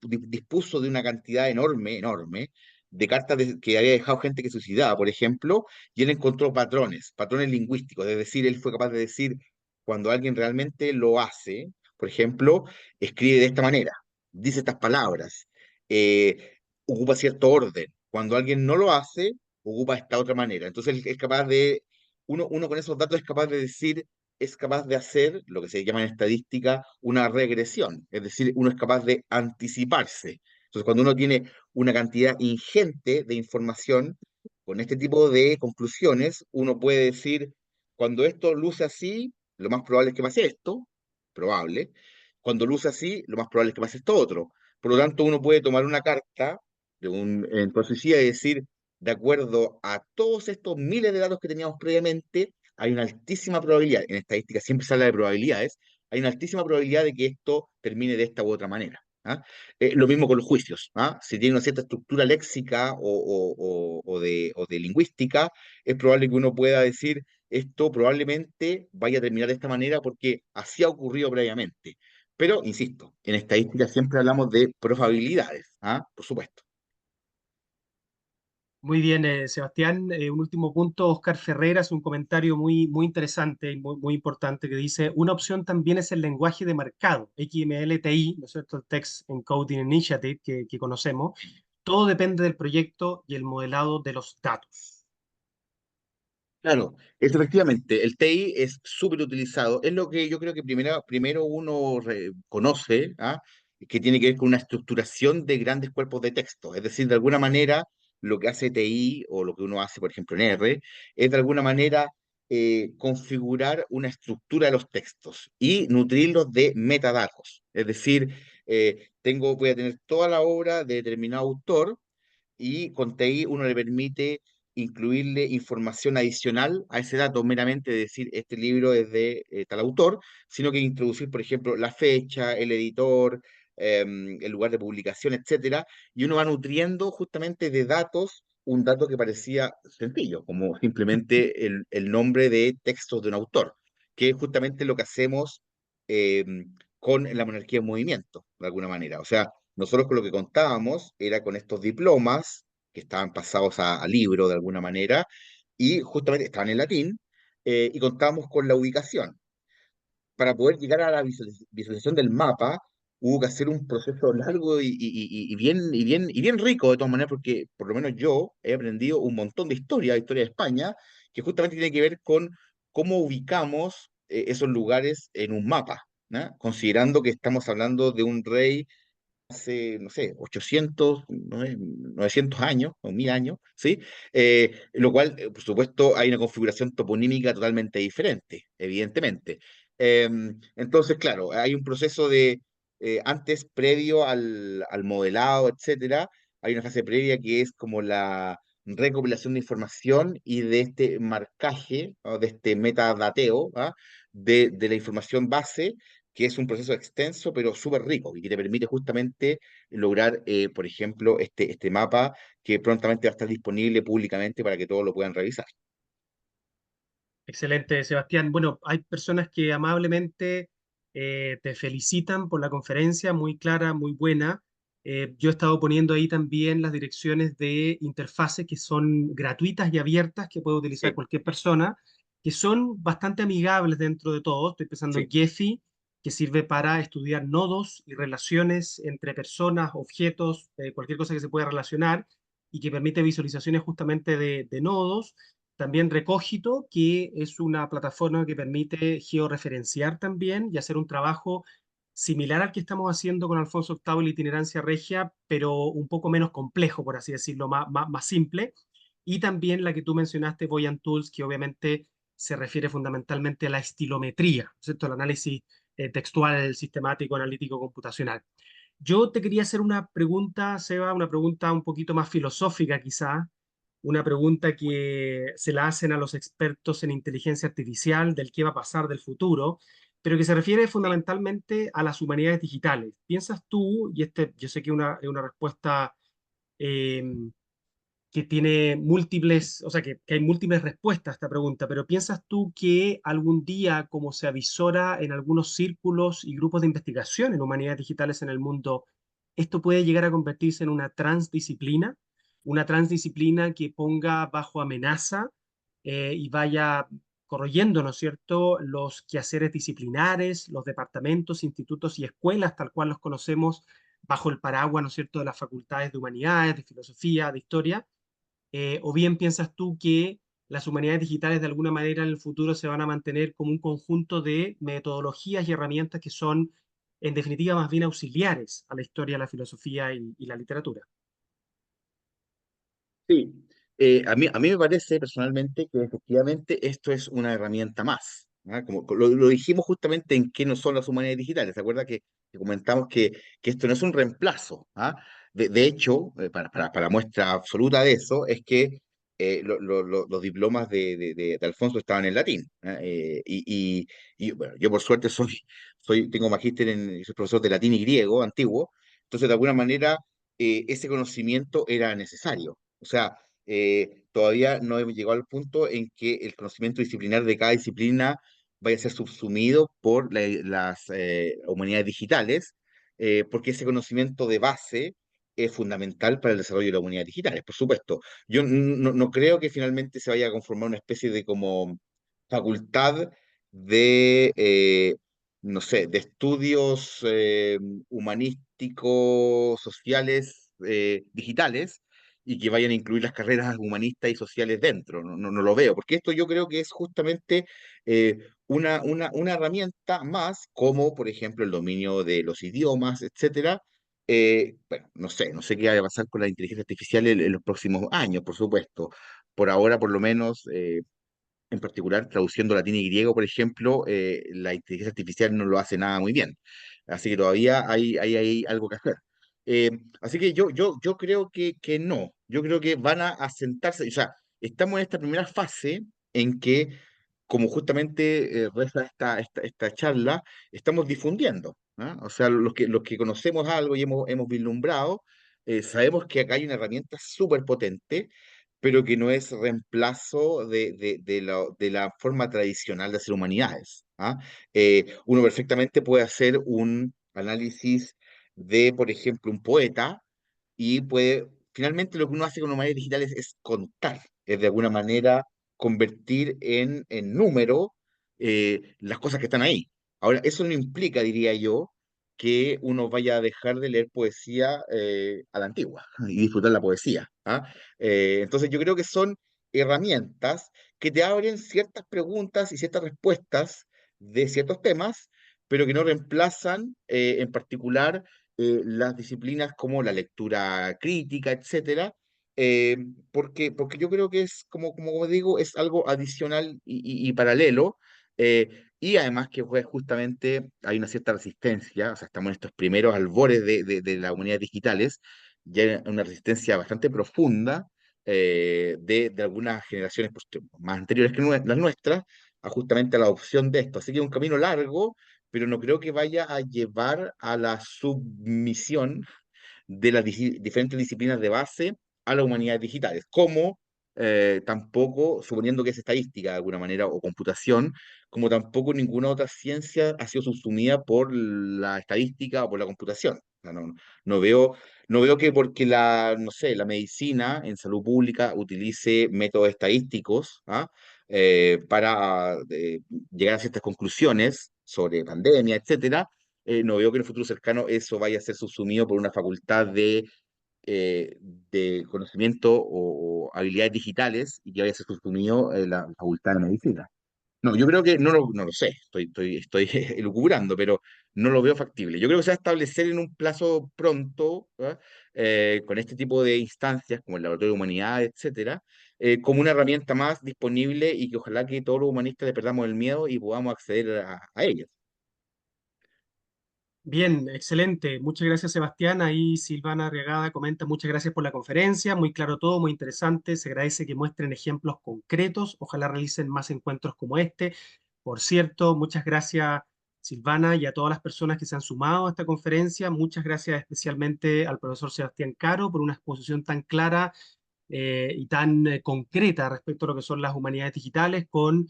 dispuso de una cantidad enorme, enorme, de cartas que había dejado gente que suicidaba, por ejemplo, y él encontró patrones lingüísticos, es decir, él fue capaz de decir cuando alguien realmente lo hace, por ejemplo, escribe de esta manera, dice estas palabras, ocupa cierto orden. Cuando alguien no lo hace, ocupa esta otra manera. Entonces es capaz uno con esos datos es capaz de decir, es capaz de hacer lo que se llama en estadística una regresión, es decir, uno es capaz de anticiparse. Entonces, cuando uno tiene una cantidad ingente de información, con este tipo de conclusiones, uno puede decir, cuando esto luce así, lo más probable es que pase esto, probable. Cuando luce así, lo más probable es que pase esto otro. Por lo tanto, uno puede tomar una carta de un entorno suicida y decir, de acuerdo a todos estos miles de datos que teníamos previamente, hay una altísima probabilidad, en estadística siempre se habla de probabilidades, hay una altísima probabilidad de que esto termine de esta u otra manera. ¿Ah? Lo mismo con los juicios. ¿Ah? Si tiene una cierta estructura léxica o de lingüística, es probable que uno pueda decir, esto probablemente vaya a terminar de esta manera porque así ha ocurrido previamente. Pero, insisto, en estadística siempre hablamos de probabilidades, ¿ah? Por supuesto. Muy bien, Sebastián. Un último punto, Oscar Ferreras, un comentario muy, muy interesante y muy, muy importante que dice, una opción también es el lenguaje de marcado, XML-TI, ¿no es cierto? El Text Encoding Initiative que conocemos. Todo depende del proyecto y el modelado de los datos. Claro, es efectivamente, el TI es súper utilizado. Es lo que yo creo que primero uno conoce, ¿ah? Que tiene que ver con una estructuración de grandes cuerpos de texto. Es decir, de alguna manera, lo que hace TI o lo que uno hace, por ejemplo, en R, es de alguna manera configurar una estructura de los textos y nutrirlos de metadatos. Es decir, voy a tener toda la obra de determinado autor y con TI uno le permite incluirle información adicional a ese dato, meramente decir este libro es de tal autor, sino que introducir, por ejemplo, la fecha, el editor, el lugar de publicación, etcétera, y uno va nutriendo justamente de datos un dato que parecía sencillo, como simplemente el nombre de textos de un autor, que es justamente lo que hacemos con la monarquía en movimiento, de alguna manera. O sea, nosotros con lo que contábamos era con estos diplomas que estaban pasados a libro de alguna manera y justamente estaban en latín y contábamos con la ubicación. Para poder llegar a la visualización del mapa hubo que hacer un proceso largo y bien rico de todas maneras porque por lo menos yo he aprendido un montón de historia de España, que justamente tiene que ver con cómo ubicamos esos lugares en un mapa, ¿no? Considerando que estamos hablando de un rey hace, no sé, 800, 900 años o 1000 años, ¿sí? Lo cual, por supuesto, hay una configuración toponímica totalmente diferente, evidentemente. Entonces, claro, hay un proceso de, antes, previo al modelado, etcétera, hay una fase previa que es como la recopilación de información y de este marcaje, o de este metadateo, ¿ah? De la información base, que es un proceso extenso pero súper rico y que te permite justamente lograr, por ejemplo, este mapa que prontamente va a estar disponible públicamente para que todos lo puedan revisar. Excelente, Sebastián. Bueno, hay personas que amablemente te felicitan por la conferencia, muy clara, muy buena. Yo he estado poniendo ahí también las direcciones de interfaces que son gratuitas y abiertas, que puede utilizar Sí, cualquier persona, que son bastante amigables dentro de todo. Estoy pensando en sí. Gephi, que sirve para estudiar nodos y relaciones entre personas, objetos, cualquier cosa que se pueda relacionar y que permite visualizaciones justamente de nodos. También Recogito, que es una plataforma que permite georreferenciar también y hacer un trabajo similar al que estamos haciendo con Alfonso VIII y la itinerancia regia, pero un poco menos complejo, por así decirlo, más simple. Y también la que tú mencionaste, Voyant Tools, que obviamente se refiere fundamentalmente a la estilometría, ¿cierto? El análisis textual, sistemático, analítico, computacional. Yo te quería hacer una pregunta, Seba, una pregunta un poquito más filosófica quizá, una pregunta que se la hacen a los expertos en inteligencia artificial del qué va a pasar del futuro, pero que se refiere fundamentalmente a las humanidades digitales. ¿Piensas tú, y este yo sé que es una respuesta eh, que tiene múltiples, o sea, que hay múltiples respuestas a esta pregunta, pero ¿piensas tú que algún día, como se avisora en algunos círculos y grupos de investigación en humanidades digitales en el mundo, esto puede llegar a convertirse en una transdisciplina que ponga bajo amenaza y vaya corroyendo, ¿no es cierto?, los quehaceres disciplinares, los departamentos, institutos y escuelas, tal cual los conocemos, bajo el paraguas, ¿no es cierto?, de las facultades de humanidades, de filosofía, de historia, o bien piensas tú que las humanidades digitales de alguna manera en el futuro se van a mantener como un conjunto de metodologías y herramientas que son, en definitiva, más bien auxiliares a la historia, la filosofía y la literatura. Sí, a mí me parece personalmente que efectivamente esto es una herramienta más. ¿Ah? Como lo dijimos justamente en qué no son las humanidades digitales. ¿Se acuerda que comentamos que esto no es un reemplazo? ¿Ah? De hecho, para muestra absoluta de eso, es que los diplomas de Alfonso estaban en latín. ¿Ah? Bueno, yo por suerte tengo magíster soy profesor de latín y griego antiguo, entonces de alguna manera ese conocimiento era necesario. O sea, todavía no hemos llegado al punto en que el conocimiento disciplinar de cada disciplina vaya a ser subsumido por las humanidades digitales, porque ese conocimiento de base es fundamental para el desarrollo de las humanidades digitales, por supuesto. Yo no creo que finalmente se vaya a conformar una especie de como facultad de, no sé, de estudios humanísticos, sociales, digitales, y que vayan a incluir las carreras humanistas y sociales dentro. No lo veo, porque esto yo creo que es justamente una herramienta más, como por ejemplo el dominio de los idiomas, etcétera. Bueno, no sé qué va a pasar con la inteligencia artificial en los próximos años, por supuesto. Por ahora, por lo menos, en particular, traduciendo latín y griego, por ejemplo, la inteligencia artificial no lo hace nada muy bien. Así que todavía hay algo que hacer. Así que yo creo que no. Yo creo que van a asentarse. O sea, estamos en esta primera fase en que, como justamente reza esta charla, estamos difundiendo. ¿Ah? O sea, los que conocemos algo y hemos vislumbrado, sabemos que acá hay una herramienta súper potente, pero que no es reemplazo de la forma tradicional de hacer humanidades. ¿Ah? Uno perfectamente puede hacer un análisis de, por ejemplo, un poeta y finalmente lo que uno hace con humanidades digitales es contar, es de alguna manera convertir en número las cosas que están ahí. Ahora, eso no implica, diría yo, que uno vaya a dejar de leer poesía a la antigua y disfrutar la poesía. ¿Ah? Entonces yo creo que son herramientas que te abren ciertas preguntas y ciertas respuestas de ciertos temas, pero que no reemplazan en particular las disciplinas como la lectura crítica, etcétera, eh, porque yo creo que es, como digo, es algo adicional y paralelo, y además que pues, justamente hay una cierta resistencia, o sea, estamos en estos primeros albores de las humanidades digitales, ya hay una resistencia bastante profunda de algunas generaciones pues, más anteriores que las nuestras, a justamente a la adopción de esto. Así que es un camino largo, pero no creo que vaya a llevar a la submisión de las diferentes disciplinas de base a las humanidades digitales, como tampoco, suponiendo que es estadística de alguna manera o computación, como tampoco ninguna otra ciencia ha sido subsumida por la estadística o por la computación. O sea, no veo, no veo que porque no sé, la medicina en salud pública utilice métodos estadísticos, ¿ah? Para llegar a ciertas conclusiones sobre pandemia, etcétera. No veo que en el futuro cercano eso vaya a ser subsumido por una facultad de conocimiento o habilidades digitales y que vaya a ser subsumido en la facultad de medicina. No, yo creo que no lo sé, estoy elucubrando, pero no lo veo factible. Yo creo que se va a establecer en un plazo pronto, ¿ah? Con este tipo de instancias, como el Laboratorio de Humanidades, etcétera, como una herramienta más disponible y que ojalá que todos los humanistas le perdamos el miedo y podamos acceder a ellas. Bien, excelente. Muchas gracias, Sebastián. Ahí Silvana Arriagada comenta, muchas gracias por la conferencia. Muy claro todo, muy interesante. Se agradece que muestren ejemplos concretos. Ojalá realicen más encuentros como este. Por cierto, muchas gracias, Silvana, y a todas las personas que se han sumado a esta conferencia. Muchas gracias especialmente al profesor Sebastián Caro por una exposición tan clara y tan concreta respecto a lo que son las humanidades digitales, con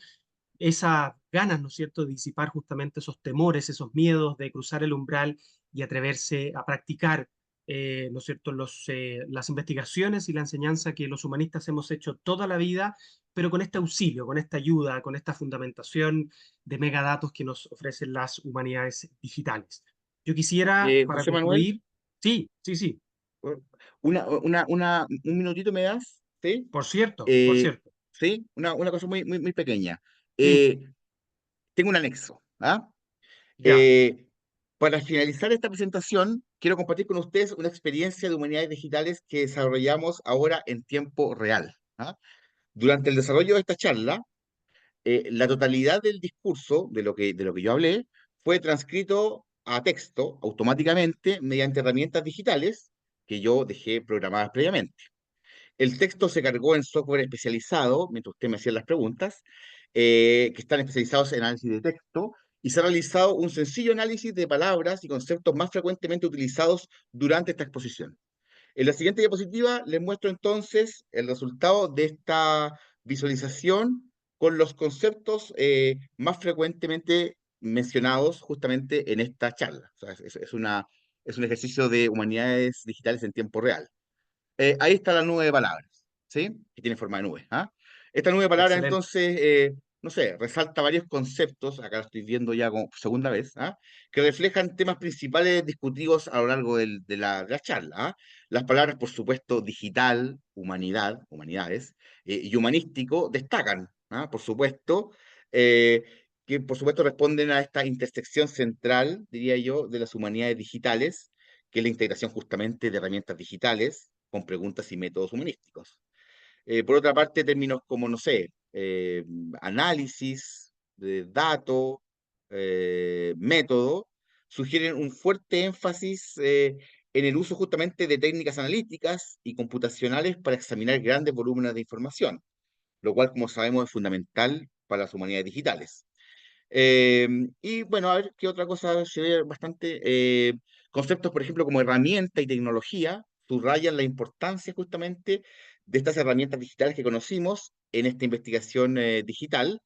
esas ganas, ¿no es cierto?, de disipar justamente esos temores, esos miedos de cruzar el umbral y atreverse a practicar, ¿no es cierto?, las investigaciones y la enseñanza que los humanistas hemos hecho toda la vida, pero con este auxilio, con esta ayuda, con esta fundamentación de megadatos que nos ofrecen las humanidades digitales. Yo quisiera, para José Manuel, concluir, sí, sí, sí, un minutito me das, ¿sí? por cierto, por Eh, cierto, ¿Sí? Una cosa muy pequeña. dime, Eh, Tengo un anexo, ¿ah? ya, Eh, para finalizar esta presentación, quiero compartir con ustedes una experiencia de humanidades digitales que desarrollamos ahora en tiempo real, ¿ah? Durante el desarrollo de esta charla, la totalidad del discurso, de lo que yo hablé, fue transcrito a texto automáticamente mediante herramientas digitales que yo dejé programadas previamente. El texto se cargó en software especializado, mientras usted me hacía las preguntas, que están especializados en análisis de texto, y se ha realizado un sencillo análisis de palabras y conceptos más frecuentemente utilizados durante esta exposición. En la siguiente diapositiva les muestro entonces el resultado de esta visualización con los conceptos más frecuentemente mencionados justamente en esta charla. O sea, es un ejercicio de humanidades digitales en tiempo real. Ahí está la nube de palabras, ¿sí? Que tiene forma de nube. ¿Ah? Esta nube de palabras, excelente. entonces, no sé, resalta varios conceptos, acá lo estoy viendo ya como por segunda vez, ¿ah? Que reflejan temas principales discutidos a lo largo de la charla. ¿Ah? Las palabras, por supuesto, digital, humanidad, humanidades, y humanístico destacan, ¿ah? Por supuesto, eh, que por supuesto responden a esta intersección central, diría yo, de las humanidades digitales, que es la integración justamente de herramientas digitales con preguntas y métodos humanísticos. Por otra parte, términos como, no sé, análisis, de dato, método, sugieren un fuerte énfasis en el uso justamente de técnicas analíticas y computacionales para examinar grandes volúmenes de información, lo cual, como sabemos, es fundamental para las humanidades digitales. Y bueno, a ver qué otra cosa se ve bastante. Conceptos, por ejemplo, como herramienta y tecnología, subrayan la importancia justamente de estas herramientas digitales que conocimos en esta investigación digital,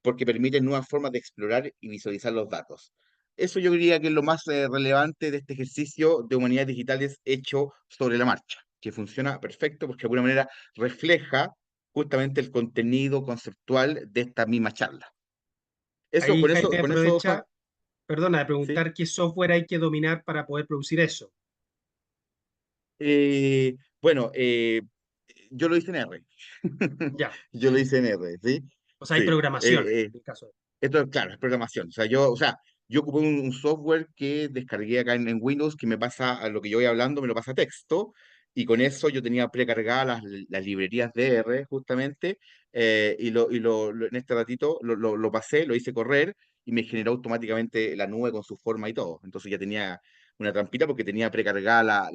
porque permiten nuevas formas de explorar y visualizar los datos. Eso yo diría que es lo más relevante de este ejercicio de humanidades digitales hecho sobre la marcha, que funciona perfecto porque de alguna manera refleja justamente el contenido conceptual de esta misma charla. Eso, Ahí Jaime con eso, aprovecha, perdona, de sí. preguntar qué software hay que dominar para poder producir eso. Bueno, yo lo hice en R. Ya, Yo lo hice en R, ¿sí? o sea, hay Sí. programación en el caso. Esto, claro, es programación. O sea, yo ocupé un software que descargué acá en Windows que me pasa a lo que yo voy hablando, me lo pasa a texto, y con eso yo tenía precargadas las librerías DR justamente, en este ratito lo pasé, lo hice correr y me generó automáticamente la nube con su forma y todo. Entonces ya tenía una trampita porque tenía precargada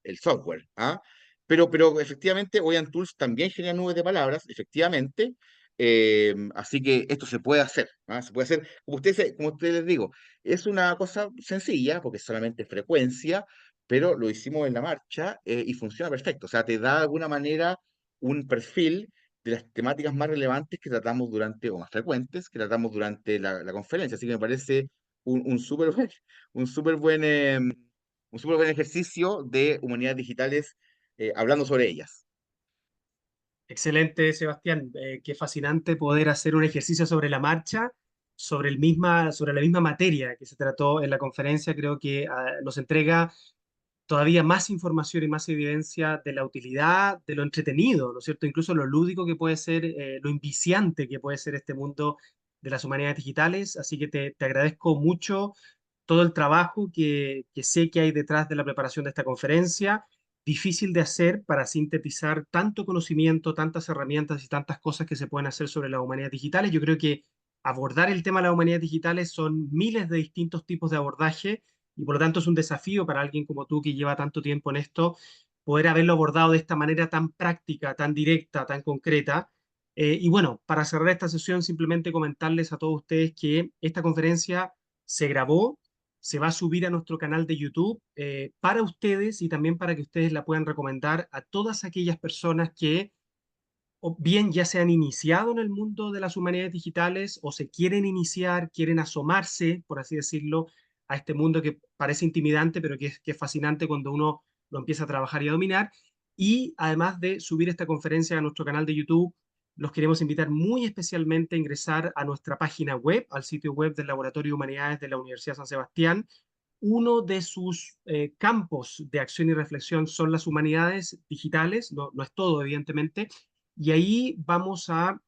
el software. ¿Ah? Pero efectivamente, Oyan Tools también genera nubes de palabras, efectivamente. Así que esto se puede hacer. ¿Ah? Se puede hacer, como ustedes les digo, es una cosa sencilla porque es solamente frecuencia, pero lo hicimos en la marcha y funciona perfecto. O sea, te da de alguna manera un perfil de las temáticas más relevantes que tratamos durante, o más frecuentes, que tratamos durante la conferencia. Así que me parece un súper buen, un súper buen, un súper buen ejercicio de humanidades digitales hablando sobre ellas. Excelente, Sebastián. Qué fascinante poder hacer un ejercicio sobre la marcha, sobre la misma materia que se trató en la conferencia. Creo que nos entrega todavía más información y más evidencia de la utilidad, de lo entretenido, ¿no es cierto? Incluso lo lúdico que puede ser, lo inviciante que puede ser este mundo de las humanidades digitales. Así que te agradezco mucho todo el trabajo que sé que hay detrás de la preparación de esta conferencia. Difícil de hacer para sintetizar tanto conocimiento, tantas herramientas y tantas cosas que se pueden hacer sobre las humanidades digitales. Yo creo que abordar el tema de las humanidades digitales son miles de distintos tipos de abordaje y por lo tanto es un desafío para alguien como tú que lleva tanto tiempo en esto, poder haberlo abordado de esta manera tan práctica, tan directa, tan concreta. Y bueno, para cerrar esta sesión, simplemente comentarles a todos ustedes que esta conferencia se grabó, se va a subir a nuestro canal de YouTube para ustedes y también para que ustedes la puedan recomendar a todas aquellas personas que o bien ya se han iniciado en el mundo de las humanidades digitales o se quieren iniciar, quieren asomarse, por así decirlo, a este mundo que parece intimidante, pero que es fascinante cuando uno lo empieza a trabajar y a dominar. Y además de subir esta conferencia a nuestro canal de YouTube, los queremos invitar muy especialmente a ingresar a nuestra página web, al sitio web del Laboratorio de Humanidades de la Universidad de San Sebastián. Uno de sus campos de acción y reflexión son las humanidades digitales, no, no es todo, evidentemente, y ahí vamos a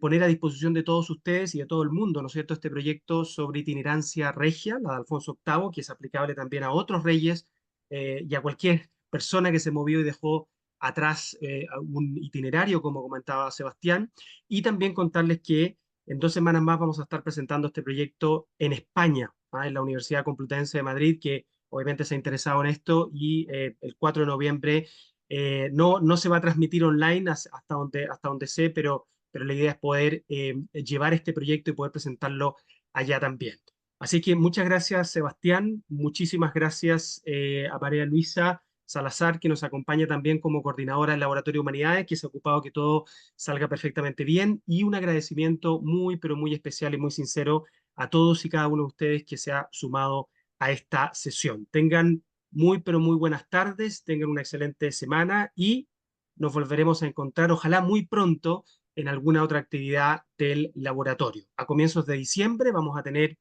poner a disposición de todos ustedes y de todo el mundo, ¿no es cierto?, este proyecto sobre itinerancia regia, la de Alfonso VIII, que es aplicable también a otros reyes y a cualquier persona que se movió y dejó atrás un itinerario, como comentaba Sebastián, y también contarles que en 2 semanas más vamos a estar presentando este proyecto en España, ¿ah? En la Universidad Complutense de Madrid, que obviamente se ha interesado en esto, y el 4 de noviembre no se va a transmitir online hasta donde sé, pero la idea es poder llevar este proyecto y poder presentarlo allá también. Así que muchas gracias, Sebastián. Muchísimas gracias a María Luisa Salazar, que nos acompaña también como coordinadora del Laboratorio de Humanidades, que se ha ocupado que todo salga perfectamente bien. Y un agradecimiento muy, pero muy especial y muy sincero a todos y cada uno de ustedes que se ha sumado a esta sesión. Tengan muy, pero muy buenas tardes, tengan una excelente semana y nos volveremos a encontrar, ojalá muy pronto, en alguna otra actividad del laboratorio. A comienzos de diciembre vamos a tener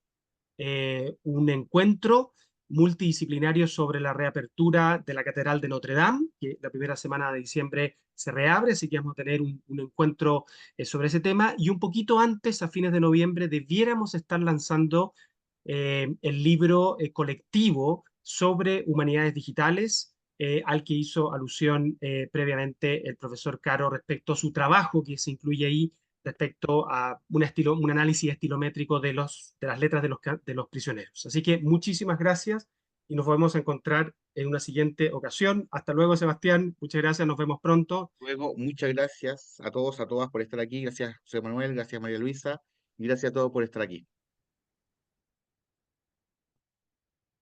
un encuentro multidisciplinario sobre la reapertura de la Catedral de Notre Dame, que la primera semana de diciembre se reabre, así que vamos a tener un encuentro sobre ese tema. Y un poquito antes, a fines de noviembre, debiéramos estar lanzando el libro colectivo sobre humanidades digitales, al que hizo alusión previamente el profesor Caro respecto a su trabajo que se incluye ahí respecto a un análisis estilométrico de las letras de los prisioneros. Así que muchísimas gracias y nos volvemos a encontrar en una siguiente ocasión. Hasta luego, Sebastián. Muchas gracias. Nos vemos pronto. Luego, muchas gracias a todos, a todas por estar aquí. Gracias, José Manuel, gracias, María Luisa, y gracias a todos por estar aquí.